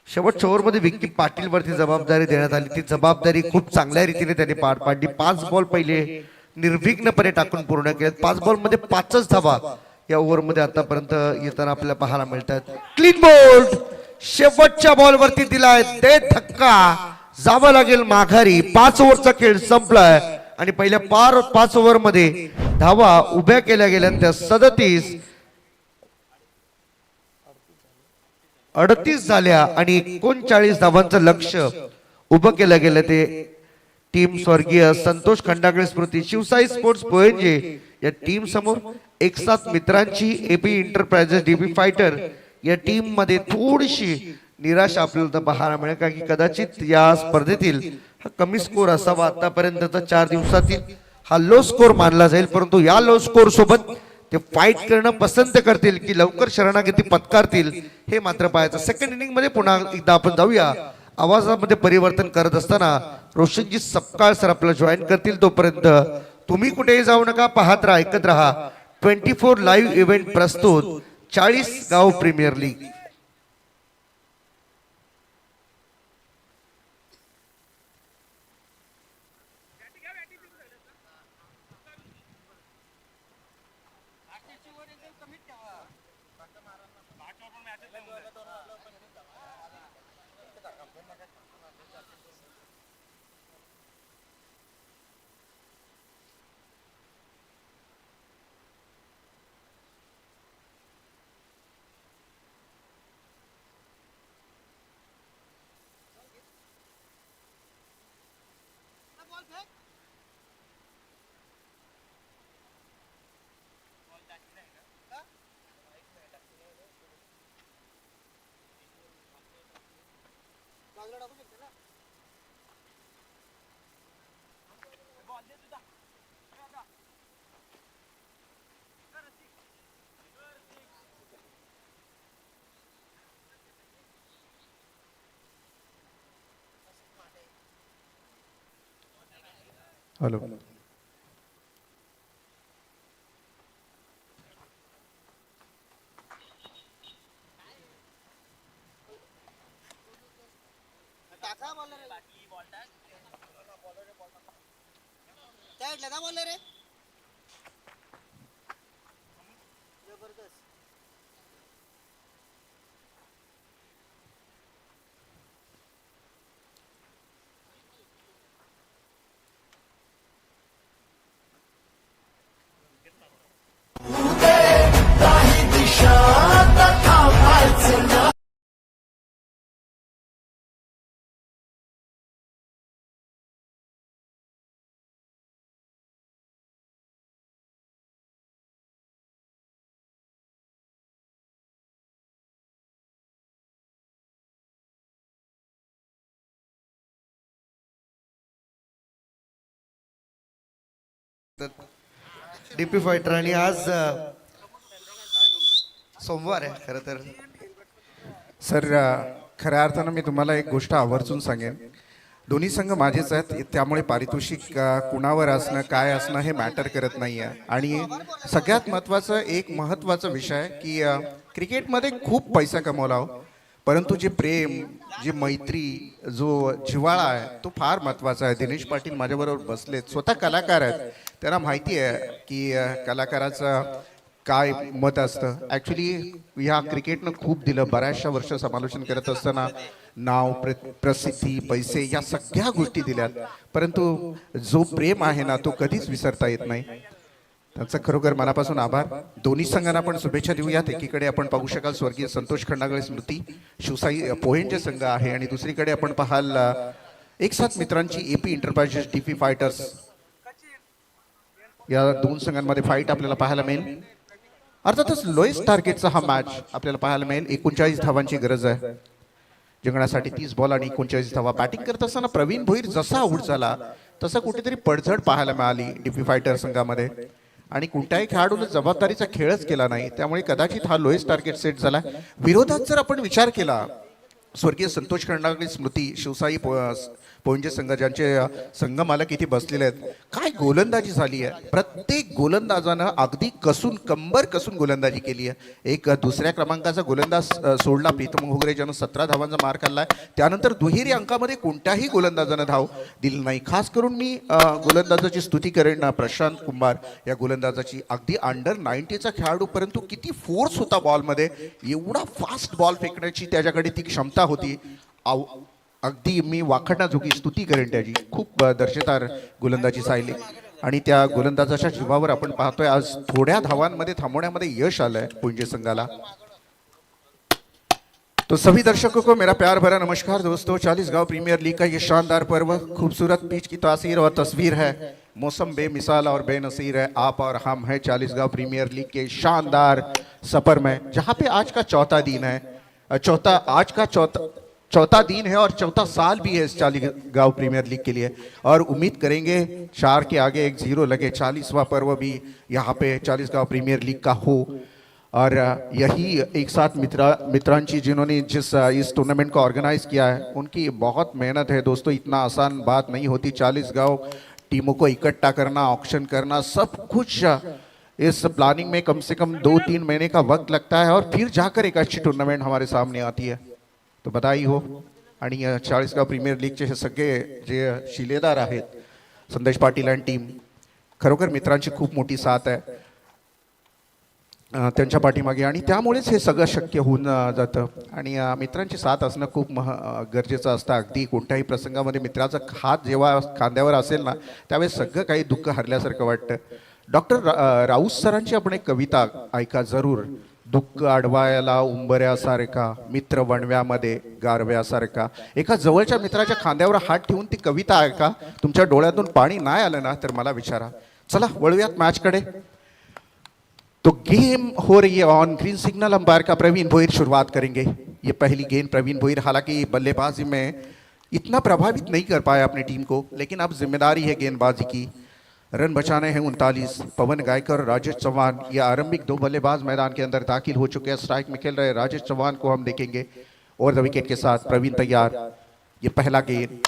शेवटच्या ओव्हरमध्ये विक्की पाटील वरती जबाबदारी देण्यात आली. ती जबाबदारी खूप चांगल्या रीतीने त्यांनी पार पाडली. 5 बॉल पहिले निर्विघ्नपणे टाकून पूर्ण केले. 5 बॉल मध्ये 5च धावा या ओव्हरमध्ये आतापर्यंत येताना आपल्याला पाहायला मिळतात. क्लीन बोल्ड शेवटच्या बॉल वरती दिलाय ते धक्का, जावं लागेल माघारी. 5 ओव्हरचा खेळ संपलाय आणि पहिल्या 5 ओव्हर मध्ये धावा उभ्या केल्या गेल्या त्या 38 झाल्या आणि 39 धावांचं लक्ष उभं केलं गेलं. ते टीम स्वर्गीय संतोष खंडागळे स्मृती शिवसाई स्पोर्ट्स पोयंजे या टीम समोर एकसाथ मित्रांची एपी एंटरप्राइजेस डीपी फायटर या टीम मध्ये थोडीशी निराशा आपल्याला पाहायला मिळेल, कारण की कदाचित या स्पर्धेतील हा कमी स्कोर असावा. आतापर्यंतचा 4 दिवसातील हा लो स्कोर मानला जाईल, परंतु या लो स्कोर सोबत ते फाईट करणं पसंत करतील की लवकर शरणागती पत्कारतील हे मात्र पाहायचं. सेकंड इनिंग मध्ये पुन्हा एकदा आपण जाऊया. आवाजामध्ये परिवर्तन करत असताना रोशनजी सपकाळ सर आपल्याला जॉईन करतील. तोपर्यंत तुम्ही कुठेही जाऊ नका, पाहत राहा, ऐकत राहा. 24 लाईव्ह इव्हेंट प्रस्तुत 40 गाव प्रीमियर लीग. हॅलो. टाका बॉलर त्या बॉलर रे जबरदस्त. डीपी फायटर आणि आज सोमवार आहे खरं तर. सर, खऱ्या अर्थानं मी तुम्हाला एक गोष्ट आवर्जून सांगेन. दोन्ही संघ माझेच आहेत, त्यामुळे पारितोषिक कुणावर असणं काय असणं हे मॅटर करत नाही आहे. आणि सगळ्यात महत्त्वाचं एक महत्त्वाचा विषय आहे की क्रिकेटमध्ये खूप पैसा कमवला हो, परंतु जे प्रेम, जी मैत्री, जो जिव्हाळा आहे तो फार महत्त्वाचा आहे. दिनेश पाटील माझ्याबरोबर बसलेत, स्वतः कलाकार आहेत, त्यांना माहिती आहे की कलाकाराचं काय मत असतं. ॲक्च्युली ह्या क्रिकेटनं खूप दिलं. बऱ्याचशा वर्ष समालोचन करत असताना नाव, प्रसिद्धी, पैसे या सगळ्या गोष्टी दिल्यात, परंतु जो प्रेम आहे ना तो कधीच विसरता येत नाही. त्यांचा खरोखर मनापासून आभार. दोन्ही संघांना आपण शुभेच्छा देऊयात. एकीकडे आपण पाहू शकाल स्वर्गीय संतोष खंडागळे स्मृती शिवसाई पोहेंचे संघ आहे आणि दुसरीकडे आपण पाहाल एकसाथ मित्रांची एपी एंटरप्राइजेस डीपी फायटर्स. या दोन संघांमध्ये फाईट आपल्याला पाहायला मिळेल. अर्थातच लोएस्ट टार्गेटचा हा मॅच आपल्याला पाहायला मिळेल. 39 धावांची गरज आहे जिंकण्यासाठी. 30 बॉल आणि 39 धावा. बॅटिंग करत असताना प्रवीण भोईर जसा आऊट झाला तसा कुठेतरी पडझड पाहायला मिळाली डीपी फायटर संघामध्ये आणि कोणत्याही खेळाडूने जबाबदारीचा खेळच केला नाही, त्यामुळे कदाचित हा लोएस्ट टार्गेट सेट झाला. विरोधात जर आपण विचार केला, स्वर्गीय संतोष खंडागळे स्मृती शिवसाई पोंजे संघ ज्यांचे संघ मालक इथे बसलेले आहेत. काय गोलंदाजी झाली आहे. प्रत्येक गोलंदाजानं अगदी कसून कंबर कसून गोलंदाजी केली आहे. एक दुसऱ्या क्रमांकाचा गोलंदाज सोडला प्रीतम घुगरे ज्यानं 17 धावांचा मार खाल्लाय. त्यानंतर दुहेरी अंकामध्ये कोणत्याही गोलंदाजानं धाव दिली नाही. खास करून मी गोलंदाजाची स्तुती करेन प्रशांत कुंभार या गोलंदाजाची. अगदी अंडर 90चा खेळाडू, परंतु किती फोर्स होता बॉलमध्ये. एवढा फास्ट बॉल फेकण्याची त्याच्याकडे ती क्षमता होती. अगदी मी वाखाणण्याजोगी स्तुती करेन त्याची. खूप दर्जेदार गोलंदाजी साहिली आणि त्या गोलंदाजाच्या जीवावर आपण पाहतोय आज थोड्या धावांमध्ये थांबवण्यामध्ये यश आलंय पुंजे संघाला. तो सभी दर्शकों को मेरा प्यार भरा नमस्कार दोस्तों. 40 गांव प्रीमियर लीग का ये शानदार पर्व, खूबसूरत पिच की तासीर और तस्वीर है. मौसम बेमिसाल और बेनसीर है. आप और हम हैं 40 गांव प्रीमियर लीग के शानदार सफर में, जहां पे आज का चौथा दिन है. चौथा दिन है और चौथा साल भी है इस 40 गांव प्रीमियर लीग के लिए. और उम्मीद करेंगे 4 के आगे एक 0 लगे. 40वां पर्व भी यहाँ पे 40 गांव प्रीमियर लीग का हो. और यही एक साथ मित्रांची जिन्होंने इस टूर्नामेंट को ऑर्गेनाइज किया है, उनकी बहुत मेहनत है दोस्तों. इतना आसान बात नहीं होती. 40 गांव टीमों को इकट्ठा करना, ऑक्शन करना, सब कुछ इस प्लानिंग में कम से कम 2-3 महीने का वक्त लगता है और फिर जाकर एक अच्छी टूर्नामेंट हमारे सामने आती है. तो बधाई हो. आणि 40 गाव प्रीमियर लीगचे हे सगळे जे शिलेदार आहेत, संदेश पाटील आणि टीम, खरोखर मित्रांची खूप मोठी साथ आहे त्यांच्या पाठीमागे आणि त्यामुळेच हे सगळं शक्य होऊन जातं. आणि मित्रांची साथ असणं खूप गरजेचं असतं. अगदी कोणत्याही प्रसंगामध्ये मित्राचा हात जेव्हा खांद्यावर असेल ना, त्यावेळेस सगळं काही दुःख हरल्यासारखं वाटतं. डॉक्टर राऊत सरांची आपण एक कविता ऐका जरूर. दुःख अडवायला उंबऱ्यासारखा, मित्र वणव्यामध्ये गारव्यासारखा. एका जवळच्या मित्राच्या खांद्यावर हात ठेवून ती कविता ऐका. तुमच्या डोळ्यातून पाणी नाही आलं ना तर मला विचारा. चला वळूयात मॅचकडे. तो गेम हो रही है ऑन. ग्रीन सिग्नल अंपायर का प्रवीण भोईर शुरुआत करेंगे. ये पहली गेंद प्रवीण भोईर हालांकि बल्लेबाजी में इतना प्रभावित नहीं कर पाया अपनी टीम को, लेकिन अब जिम्मेदारी है गेंदबाजी की. रन बचाने हैं 39. पवन गायकर, राजेश चौहान, ये आरंभिक 2 बल्लेबाज मैदान के अंदर दाखिल हो चुके हैं. स्ट्राइक में खेल रहे राजेश चौहान को हम देखेंगे और द विकेट के साथ प्रवीण तैयार. ये पहला गेंद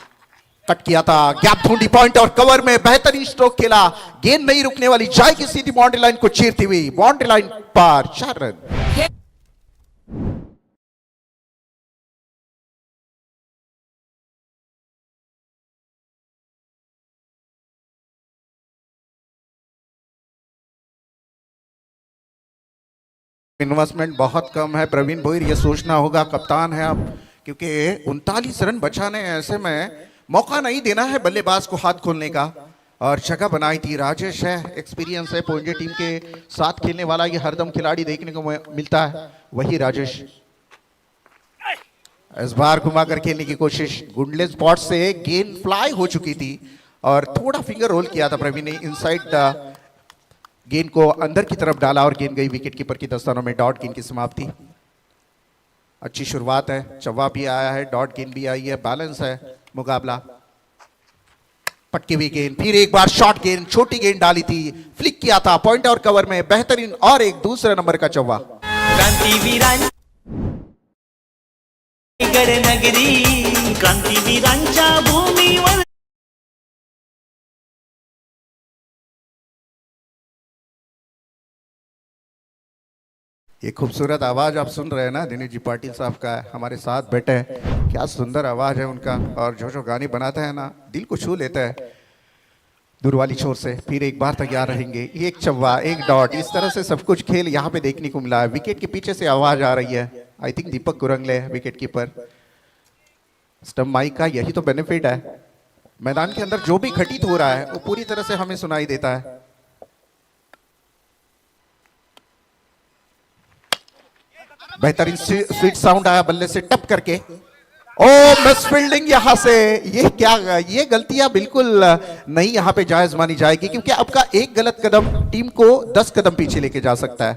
कट किया था, गैप ढूंढी, पॉइंट और कवर में बेहतरीन स्ट्रोक खेला. गेंद नहीं रुकने वाली, जाएगी सीधी बाउंड्री लाइन को चीरती हुई. बाउंड्री लाइन पार, 4 रन. इन्वेस्टमेंट बहुत कम है प्रवीण भोईर, ये सोचना होगा. कप्तान है आप, क्योंकि 39 रन बचाने, ऐसे में मौका नहीं देना है बल्लेबाज को हाथ खोलने का. और जगह बनाई थी. राजेश है, एक्सपीरियंस है, पोंजे टीम के साथ खेलने वाला ये हरदम खिलाड़ी देखने को मिलता है. वही राजेश इस बार घुमा कर खेलने की कोशिश. गुंडले स्पॉट से गेंद फ्लाई हो चुकी थी और थोड़ा फिंगर रोल किया था प्रवीण ने. इनसाइड गेंद को अंदर की तरफ डाला और गेंद गई विकेट कीपर की दस्तानों में. डॉट गेंद की समाप्ति. अच्छी शुरुआत है. चौवा भी आया है, डॉट गेंद भी आई है. बैलेंस है मुकाबला. पटकी हुई गेंद, फिर एक बार शॉर्ट गेंद, छोटी गेंद डाली थी, फ्लिक किया था पॉइंट और कवर में. बेहतरीन और एक दूसरे नंबर का चौवा. क्रांतीवीरांच्या भूमीवर ये खूबसूरत आवाज आप सुन रहे हैं ना, दिनेश जी पाटिल साहब का है, हमारे साथ बैठे हैं. क्या सुंदर आवाज है उनका. और जो गाने बनाते हैं ना, दिल को छू लेता है. दूर वाली छोर से फिर एक बार तैयार रहेंगे. एक चौवा, एक डॉट, इस तरह से सब कुछ खेल यहाँ पे देखने को मिला है. विकेट के पीछे से आवाज आ रही है. आई थिंक दीपक गुरंगले विकेट कीपर. स्टंप माइक का यही तो बेनिफिट है. मैदान के अंदर जो भी घटित हो रहा है वो पूरी तरह से हमें सुनाई देता है. बेहतरीन स्वीट साउंड आया बल्ले से टप करके. ओ मिस फील्डिंग यहां से. ये क्या, ये गलतियां बिल्कुल नहीं यहां पे जायज मानी जाएगी, क्योंकि आपका एक गलत कदम टीम को 10 कदम पीछे लेके जा सकता है.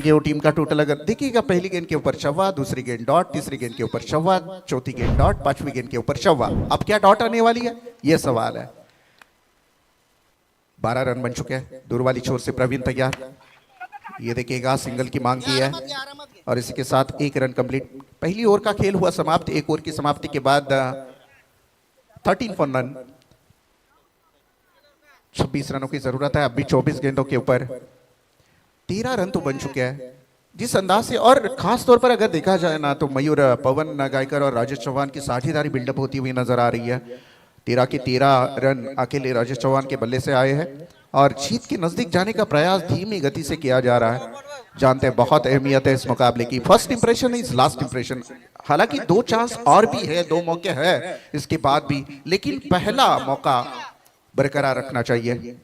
वो टीम का टोटल अगर देखिएगा, पहली गेंद के ऊपर चौवा, दूसरी गेंद डॉट, तीसरी गेंद के ऊपर चौवा, चौथी गेंद डॉट, पांचवी गेंद के ऊपर चौवा. अब क्या डॉट आने वाली है, यह सवाल है. 12 रन बन चुके हैं। दूर वाली छोर से प्रवीण तैयार, ये देखिएगा सिंगल की मांग की है आरामत घे और इसी के साथ एक रन कंप्लीट। पहली ओवर का खेल हुआ समाप्त। एक ओवर की समाप्ति के बाद 13 फॉर नन, 26 रनों की जरूरत है। अभी 24 गेंदों के ऊपर 13 रन तो बन चुके हैं। जिस अंदाज से, और खास तौर पर अगर देखा जाए ना, तो मयूर पवन गायकर और राजेश चौहान की साझेदारी बिल्डअप होती हुई नजर आ रही है। 13 के 13 रन अकेले राजेश चौहान के बल्ले से आए हैं और जीत के नजदीक जाने का प्रयास धीमी गति से किया जा रहा है। जानते हैं बहुत अहमियत है इस मुकाबले की। First impression is last impression. हालांकि 2 चांस और भी है, 2 मौके हैं इसके बाद भी, लेकिन पहला मौका बरकरार रखना चाहिए।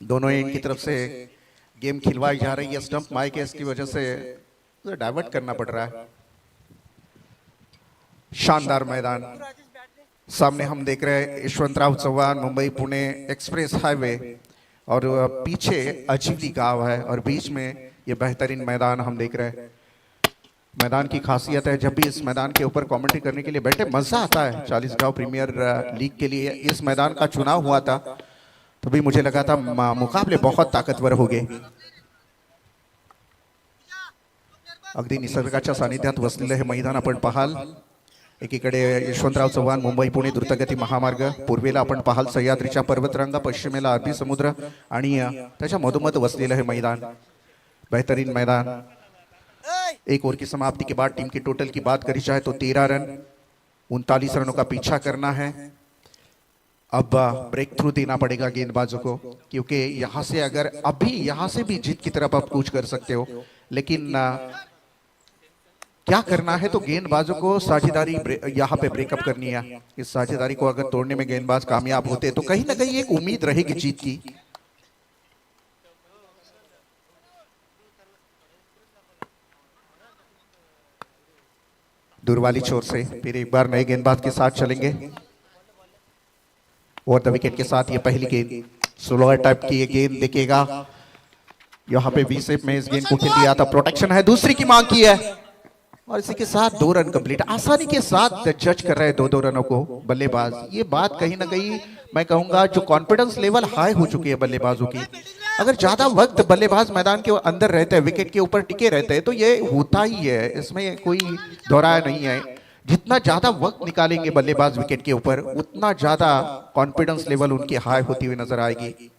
दोनों एंड की तरफ से गेम खिलवाई जा रही है। स्टंप माइक है, इसकी वजह से उसे डाइवर्ट करना पड़ रहा है। शानदार मैदान सामने हम देख रहे हैं। यशवंतराव चौहान मुंबई पुणे एक्सप्रेस हाईवे और पीछे अजीवली गांव है और बीच में ये बेहतरीन मैदान हम देख रहे हैं। मैदान की खासियत है, जब भी इस मैदान के ऊपर कमेंट्री करने के लिए बैठे मजा आता है। 40 गांव प्रीमियर लीग के लिए इस मैदान का चुनाव हुआ था, तभी मुझे लगा था मुकाबले बहुत ताकतवर हो गए। अगदी निसर्गाच्या सानिध्यात वसलेलं हे मैदान आपण पाहाल। एकीकडे यशवंतराव चव्हाण मुंबई पुणे द्रुतगती महामार्ग, पूर्वेला आपण पाहाल सह्याद्रीच्या पर्वतरांगा, पश्चिमेला अरबी समुद्र आणि त्याच्या मधोमध वसलेलं हे मैदान, बेहतरीन मैदान। एक ओवर की समाप्ति के बाद टीम की टोटल की बात करी जाए तो 13 रन, 39 रनों का पीछा करना है। अब ब्रेक थ्रू देना पड़ेगा गेंदबाजों को, क्योंकि यहां से अगर अभी यहां से भी जीत की तरफ आप कूच कर सकते हो, लेकिन क्या करना है तो गेंदबाजों को साझेदारी यहाँ पे ब्रेकअप करनी है। इस साझेदारी को अगर तोड़ने में गेंदबाज कामयाब होते तो कहीं ना कहीं एक उम्मीद रहेगी जीत की। दूर वाली छोर से फिर एक बार नए गेंदबाज के साथ चलेंगे। और द विकेट के साथ ये पहली गेंद स्लोअर टाइप की ये गेंद देखेगा। यहाँ पे वी शेप में इस गेंद को खेल दिया था, प्रोटेक्शन है, दूसरी की मांग की है और इसी के साथ 2 रन कंप्लीट। आसानी के साथ जज कर रहे हैं 2-2 रनों को बल्लेबाज। ये बात कहीं ना कहीं मैं कहूंगा जो कॉन्फिडेंस लेवल हाई हो चुकी है बल्लेबाजों की। अगर ज्यादा वक्त बल्लेबाज मैदान के अंदर रहते हैं, विकेट के ऊपर टिके रहते हैं, तो ये होता ही है, इसमें कोई दोहराया नहीं है। जितना ज्यादा वक्त निकालेंगे बल्लेबाज विकेट के ऊपर, उतना ज्यादा कॉन्फिडेंस लेवल उनकी हाई होती हुई नजर आएगी।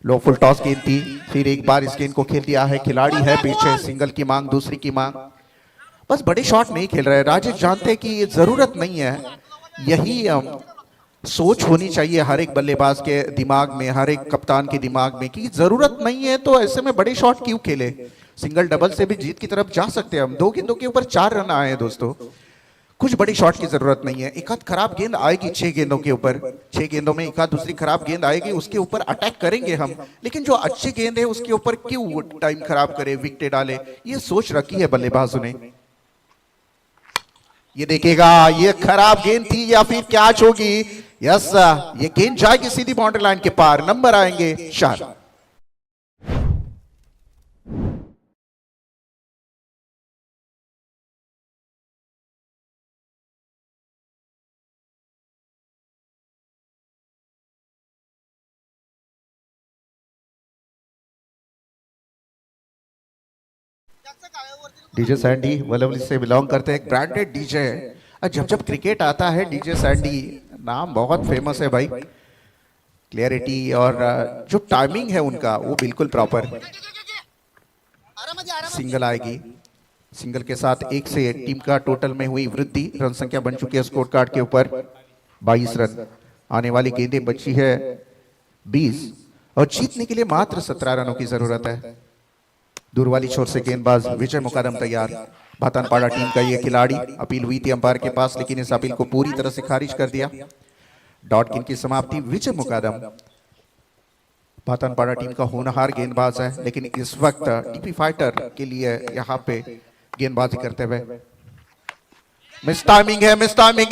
लो फुल टॉस गेंद थी, फिर एक बार इस गेंद को खेल दिया है। खिलाड़ी है पीछे, सिंगल की मांग, दूसरी की मांग। बस बड़े शॉट नहीं खेल रहे। राजेश जानते हैं कि ये जरूरत नहीं है। यही सोच होनी चाहिए हर एक बल्लेबाज के दिमाग में, हर एक कप्तान के दिमाग में, कि जरूरत नहीं है तो ऐसे में बड़े शॉट क्यों खेले। सिंगल डबल से भी जीत की तरफ जा सकते हैं हम। 2 गेंदों के ऊपर 4 रन आए हैं दोस्तों, कुछ बड़ी शॉट की जरूरत नहीं है। एक आध खराब गेंद आएगी 6 गेंदों के ऊपर, 6 गेंदों में एक आध दूसरी खराब गेंद आएगी, उसके ऊपर अटैक करेंगे हम। लेकिन जो अच्छी गेंद है उसके ऊपर क्यों टाइम खराब करे, विकेट डाले, ये सोच रखी है बल्लेबाजों ने। ये देखेगा, ये खराब गेंद थी या फिर कैच होगी। यस, ये गेंद जाएगी सीधी बाउंड्री लाइन के पार, नंबर आएंगे 4। डीजे सैंडी वलवली से बिलोंग करते हैं, एक ब्रांडेड डीजे है। जब जब क्रिकेट आता है डीजे सैंडी नाम बहुत फेमस है भाई। क्लियरिटी और जो टाइमिंग है उनका वो बिल्कुल प्रॉपर। सिंगल आएगी, सिंगल के साथ 1 से टीम का टोटल में हुई वृद्धि। रन संख्या बन चुकी है स्कोर कार्ड के ऊपर 22 रन। आने वाली गेंदें बची है 20 और जीतने के लिए मात्र 17 रनों की जरूरत है। दूर वाली छोर से गेंदबाज विजय मुकादम तैयार। भातनपाड़ा टीम का ये खिलाड़ी, अपील हुई थी अंपायर के पास, लेकिन इस अपील को पूरी तरह से खारिज कर दिया। डॉट गेंद की समाप्ति विजय मुकादम। भातनपाड़ा टीम का होनहार गेंदबाज है, लेकिन इस वक्त टीपी फाइटर के लिए यहाँ पे गेंदबाजी करते हुए मिस टाइमिंग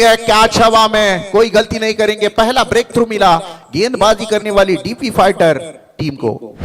है, कैच हवा में, कोई गलती नहीं करेंगे। पहला ब्रेक थ्रू मिला गेंदबाजी करने वाली डीपी फाइटर टीम को।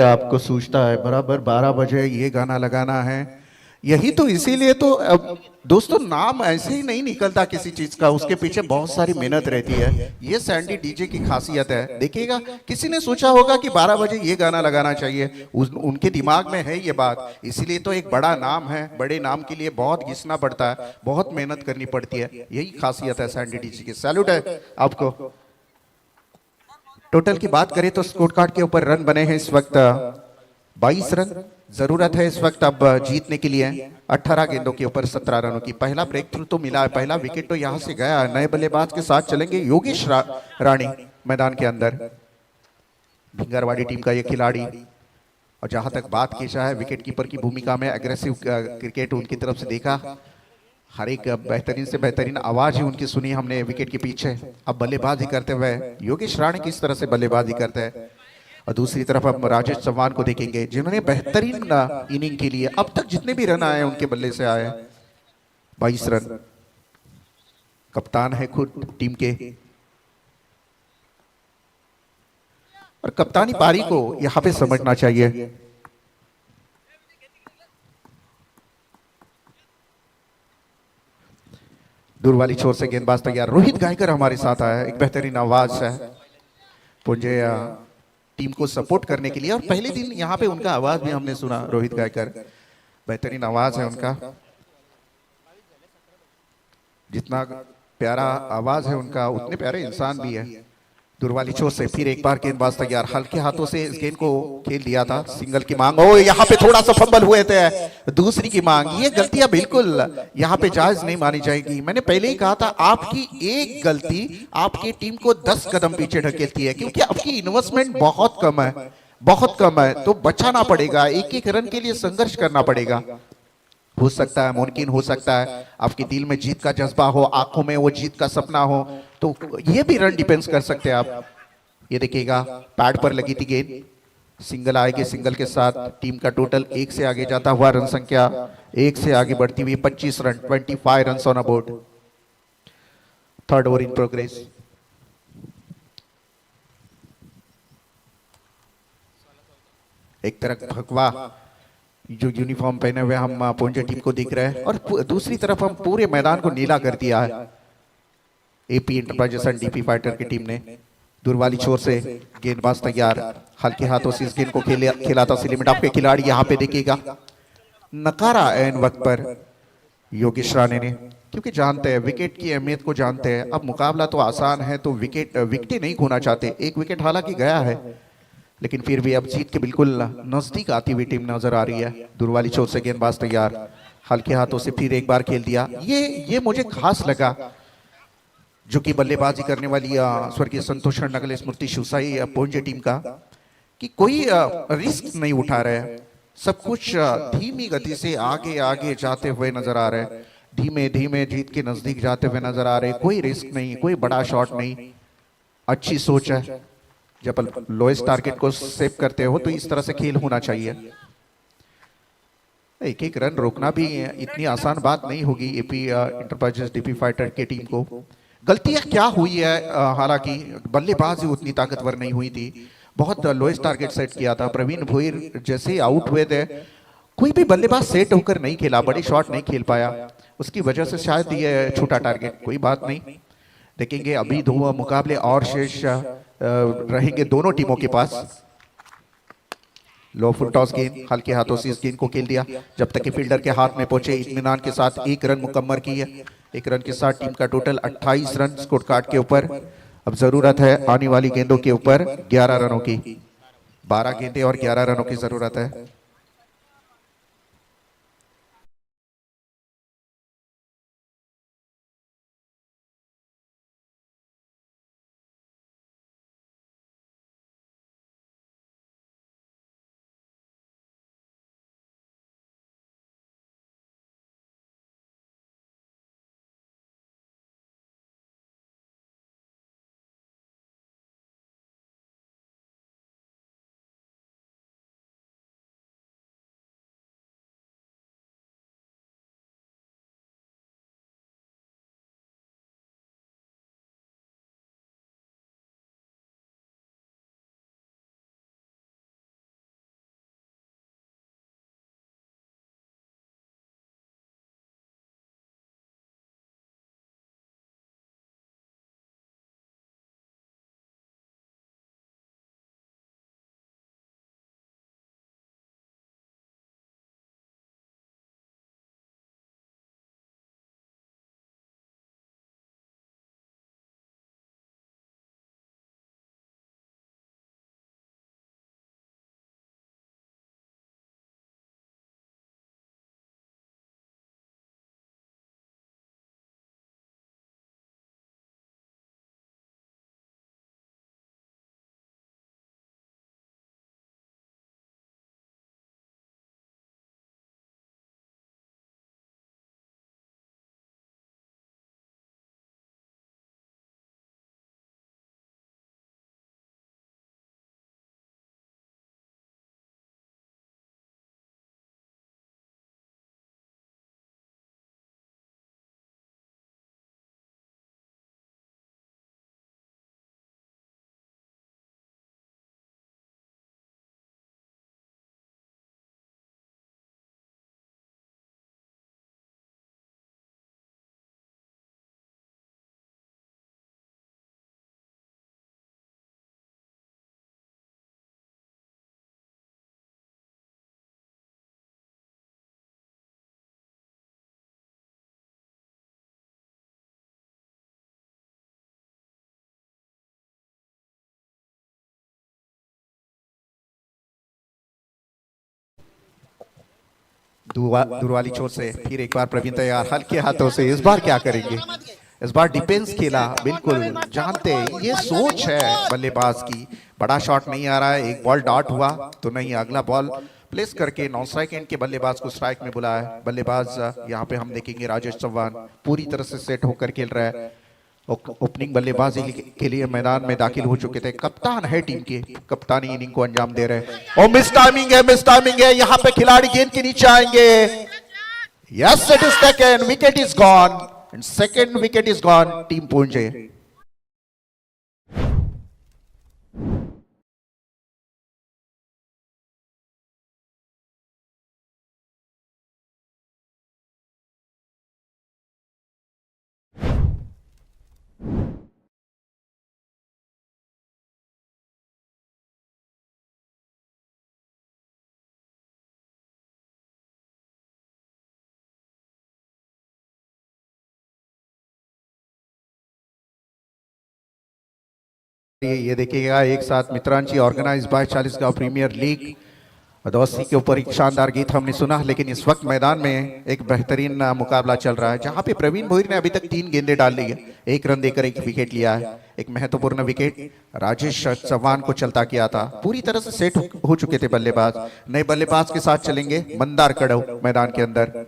आपको सूझता है बराबर 12 बजे ये गाना लगाना है। यही तो, इसीलिए तो अब दोस्तों नाम ऐसे ही नहीं निकलता किसी चीज का, उसके पीछे बहुत सारी मेहनत रहती है। ये सैंडी डीजे की खासियत है। देखिएगा, किसी ने सोचा होगा कि 12 बजे ये गाना लगाना चाहिए, उनके दिमाग में है ये बात। इसीलिए तो एक बड़ा नाम है, बड़े नाम के लिए बहुत घिसना पड़ता है, बहुत मेहनत करनी पड़ती है। यही खासियत है सैंडी डीजे की। सैल्यूट है आपको। टोटल की बात करें तो स्कोर कार्ड के ऊपर रन बने हैं इस वक्त 22 रन। जरूरत है इस वक्त अब जीतने के लिए 18 गेंदों के ऊपर 17 रनों की। पहला ब्रेक थ्रू तो मिला है, पहला विकेट तो यहां से गया है। नए बल्लेबाज के साथ चलेंगे योगेश राणी मैदान के अंदर, भिंगरवाड़ी टीम का ये खिलाड़ी। और जहां तक बात की जाए विकेट कीपर की भूमिका में, एग्रेसिव क्रिकेट उनकी तरफ से देखा। हर एक बेहतरीन से बेहतरीन आवाज ही उनकी सुनी हमने विकेट के पीछे। अब बल्लेबाजी करते हुए योगेश राणे किस तरह से बल्लेबाजी करते हैं। और दूसरी तरफ हम राजेश चौहान को देखेंगे, जिन्होंने बेहतरीन इनिंग के लिए अब तक जितने भी रन आए हैं उनके बल्ले से आए 22 रन। कप्तान है खुद टीम के, और कप्तानी पारी को यहां पे समझना चाहिए। दूर वाली छोर से गेंदबाज तैयार, रोहित गायकर हमारे साथ आया है। एक बेहतरीन आवाज है मुझे टीम को सपोर्ट करने के लिए, और पहले दिन यहाँ पे उनका आवाज भी हमने सुना। रोहित गायकर, बेहतरीन आवाज है उनका। जितना प्यारा आवाज है उनका, उतने प्यारे इंसान भी है। दूर वाली छोर से फिर एक बार गेंदबाज तैयार, हल्के हाथों से इस गेंद को खेल दिया था। सिंगल की मांग, ओ यहाँ पे थोड़ा सा फंबल हुए थे। दूसरी की मांग, ये गलतियां बिल्कुल यहाँ पे जायज नहीं मानी जाएगी। मैंने पहले ही कहा था, आपकी एक गलती आपकी टीम को 10 कदम पीछे ढकेलती है, क्योंकि आपकी इन्वेस्टमेंट बहुत कम है, बहुत कम है। तो बचाना पड़ेगा, एक एक रन के लिए संघर्ष करना पड़ेगा। हो सकता है, मुमकिन हो सकता है आपके दिल में जीत का जज्बा हो, आंखों में वो जीत का सपना हो, तो ये भी रन डिपेंड कर सकते हैं आप। ये देखिएगा, पैड पर लगी थी गेंद, सिंगल आएगी। सिंगल के साथ टीम का टोटल 1 से आगे जाता हुआ, रन संख्या 1 से आगे बढ़ती हुई 25 run, 25 run on a board. Third over in progress. एक तरफ भगवा जो यूनिफॉर्म पहने हुए हम पोंजे टीम को दिख रहे हैं, और दूसरी तरफ हम पूरे मैदान को नीला कर दिया है AP enterprises end DP fighter की टीम ने। दूर वाली छोर से गेंदबाज तैयार, हल्के हाथों से इस गेंद को खेला था सिली मिडाप के खिलाड़ी। यहाँ पे देखिएगा, नकारा एन वक्त पर योगेश राणे ने, क्योंकि जानते हैं विकेट की अहमियत को जानते हैं। अब मुकाबला तो आसान है, तो विकेटें नहीं खोना चाहते। एक विकेट हालांकि गया है, लेकिन फिर भी अब जीत के बिल्कुल नजदीक आती हुई टीम नजर आ रही है। दूर वाली छोर से गेंदबाज तैयार, हल्के हाथों से फिर एक बार खेल दिया। ये मुझे खास लगा, जो कि बल्लेबाजी करने वाली स्वर्गीय संतोषण नगले स्मृति शिवसाई पोंजे टीम का, कि कोई रिस्क नहीं उठा रहे हैं। सब कुछ धीमी गति से आगे आगे जाते हुए नजर आ रहे हैं, धीमे धीमे जीत के नजदीक जाते हुए नजर आ रहे हैं। कोई रिस्क नहीं, कोई बड़ा शॉट नहीं। अच्छी सोच है। जब लोएस्ट टारगेट को सेव करते हो तो इस तरह से खेल होना चाहिए। एक एक रन रोकना भी इतनी आसान बात नहीं होगी एपी इंटरप्राइजेस डीपी फाइटर की टीम को। गलतियां क्या हुई है, हालांकि बल्लेबाजी उतनी ताकतवर नहीं हुई थी। बहुत लोएस्ट टारगेट सेट किया था। प्रवीण भोईर जैसे ही आउट हुए थे, कोई भी बल्लेबाज सेट होकर नहीं खेला, बड़ी शॉट नहीं खेल पाया। उसकी वजह से शायद ये छोटा टारगेट, कोई बात नहीं। देखेंगे, अभी 2 मुकाबले और शेष रहेंगे दोनों टीमों के पास। लो फुल टॉस गेंद, हल्के हाथों से इस गेंद को खेल दिया, जब तक कि फील्डर के हाथ में पहुंचे। इत्मीनान के साथ 1 रन मुकम्मल की है। 1 रन के साथ टीम का टोटल 28 रन स्कोर कार्ड के ऊपर। अब जरूरत है आने वाली गेंदों के ऊपर 11 रनों की। 12 गेंदें और 11 रनों की जरूरत है। दूरवाली छोर से फिर एक बार प्रवीण तैयार हल्के हाथों से। इस बार क्या करेंगे? इस बार डिफेंस खेला, बिल्कुल जानते हैं ये सोच है बल्लेबाज की। बड़ा शॉट नहीं आ रहा है, एक बॉल डॉट हुआ तो नहीं, अगला बॉल प्लेस करके नॉन स्ट्राइक एंड के बल्लेबाज को स्ट्राइक में बुलाया है। बल्लेबाज यहाँ पे हम देखेंगे राजेश चौहान पूरी तरह से सेट होकर खेल रहा है। ओपनिंग बल्लेबाजी के लिए मैदान में दाखिल हो चुके थे। कप्तान है टीम के, कप्तानी इनिंग को अंजाम दे रहे हैं। और मिस टाइमिंग है, यहाँ पे खिलाड़ी गेंद के नीचे आएंगे। Yes, it is taken, wicket is gone and second wicket is gone. Team पहुंचे। ये देखिएगा एक साथ मित्रांची organise by Chalisgaon premier league दोस्ती के ऊपर एक शानदार गीत हमने सुना। लेकिन इस वक्त मैदान में एक बेहतरीन मुकाबला चल रहा है जहां पे प्रवीण भोईर ने अभी तक 3 गेंदें डाल ली है, 1 रन देकर 1 विकेट लिया है। एक महत्वपूर्ण विकेट राजेश चौहान को चलता किया था। पूरी तरह से सेट हो चुके थे बल्लेबाज। नए बल्लेबाज के साथ चलेंगे मंदार कड़व मैदान के अंदर।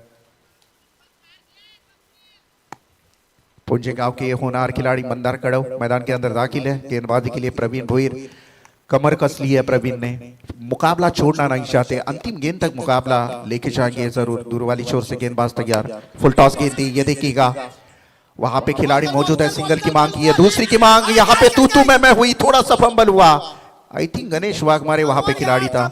पुंजे गांव के होनहार खिलाड़ी मंदार कड़व मैदान के अंदर दाखिल है। गेंदबाजी के लिए प्रवीण भोईर, कमर कस ली है प्रवीण ने, मुकाबला छोड़ना नहीं चाहते, अंतिम गेंद तक मुकाबला लेके जाएंगे जरूर। दूर वाली छोर से गेंदबाज तैयार, फुल टॉस गेंद दी, ये देखिएगा वहां पे खिलाड़ी मौजूद है। सिंगल की मांग की है, दूसरी की मांग यहाँ पे तू मैं हुई, थोड़ा सा फंबल हुआ। आई थिंक गणेश वाघमारे वहां पे खिलाड़ी था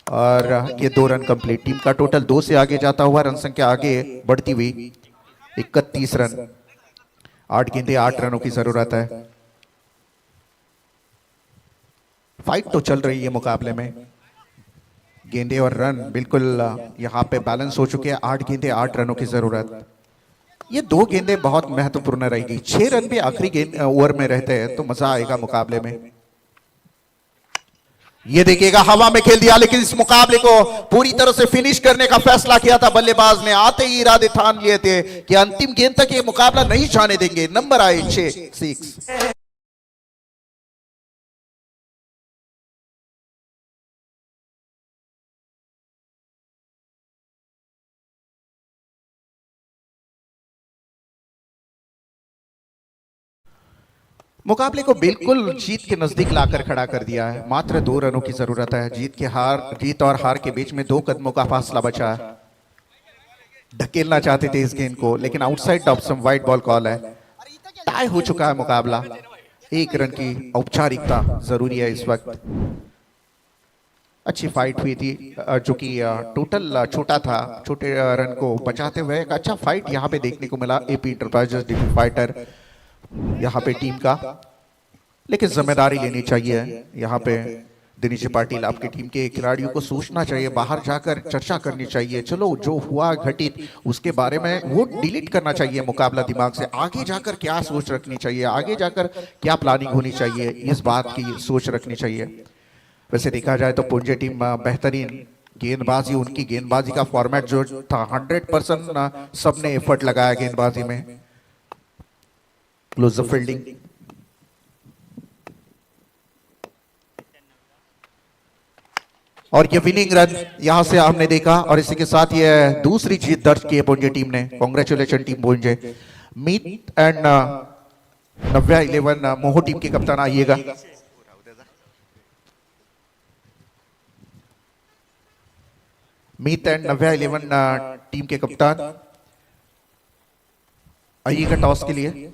और ये 2 रन कंप्लीट। टीम का टोटल 2 से आगे जाता हुआ, रन संख्या आगे बढ़ती हुई 31 रन। 8 गेंदे 8 रनों की जरूरत है। फाइट तो चल रही है मुकाबले में, गेंदे और रन बिल्कुल यहाँ पे बैलेंस हो चुके हैं। 8 गेंदे 8 रनों की जरूरत। ये 2 गेंदे बहुत महत्वपूर्ण रहेगी। 6 रन भी आखिरी गेंद ओवर में रहते हैं तो मजा आएगा मुकाबले में। ये देखिएगा हवा में खेल दिया, लेकिन इस मुकाबले को पूरी तरह से फिनिश करने का फैसला किया था बल्लेबाज ने। आते ही इरादे ठान लिए थे कि अंतिम गेंद तक ये मुकाबला नहीं जाने देंगे। नंबर आए 6। मुकाबले को बिल्कुल जीत के नजदीक लाकर खड़ा कर दिया है। मात्र 2 रनों की जरूरत है। जीत और हार के बीच में 2 कदमों का फासला बचा है। ढकेलना चाहते थे इस गेंद को, लेकिन outside off some wide ball call है। टाई हो चुका है मुकाबला। 1 रन की औपचारिकता जरूरी है इस वक्त। अच्छी फाइट हुई थी, जो कि टोटल छोटा था। छोटे रन को बचाते हुए एक अच्छा फाइट यहाँ पे देखने को मिला। एपी इंटरप्राइजेस डीपी फाइटर यहाँ पे टीम का, लेकिन जिम्मेदारी लेनी चाहिए यहाँ पे। दिनेश पाटिल आपकी टीम के खिलाड़ियों को सोचना चाहिए, बाहर जाकर चर्चा करनी चाहिए। चलो जो हुआ घटित उसके बारे में वो डिलीट करना चाहिए मुकाबला दिमाग से। आगे जाकर क्या सोच रखनी चाहिए, आगे जाकर क्या प्लानिंग होनी चाहिए, इस बात की सोच रखनी चाहिए। वैसे देखा जाए तो पुंजे टीम बेहतरीन गेंदबाजी, उनकी गेंदबाजी का फॉर्मेट जो था 100% सबने एफर्ट लगाया गेंदबाजी में। क्लोज फील्डिंग, और ये विनिंग रन यहां से हमने देखा, और इसी के साथ ये दूसरी जीत दर्ज की है पुंजे टीम ने। कांग्रेचुलेशन टीम पुंजे। Meet and Navya 11 Moho team के कप्तान आइएगा। मीत एंड नव्या 11 टीम के कप्तान आइएगा टॉस के लिए।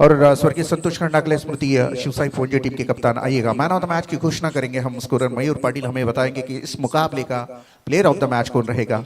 और स्वर्गीय संतोष खंडागले स्मृति शिवसाई पुंजे टीम के कप्तान आइएगा। मैन ऑफ द मैच की घोषणा करेंगे हम। स्कोरर मयूर पाटिल हमें बताएंगे कि इस मुकाबले का प्लेयर ऑफ द मैच कौन रहेगा।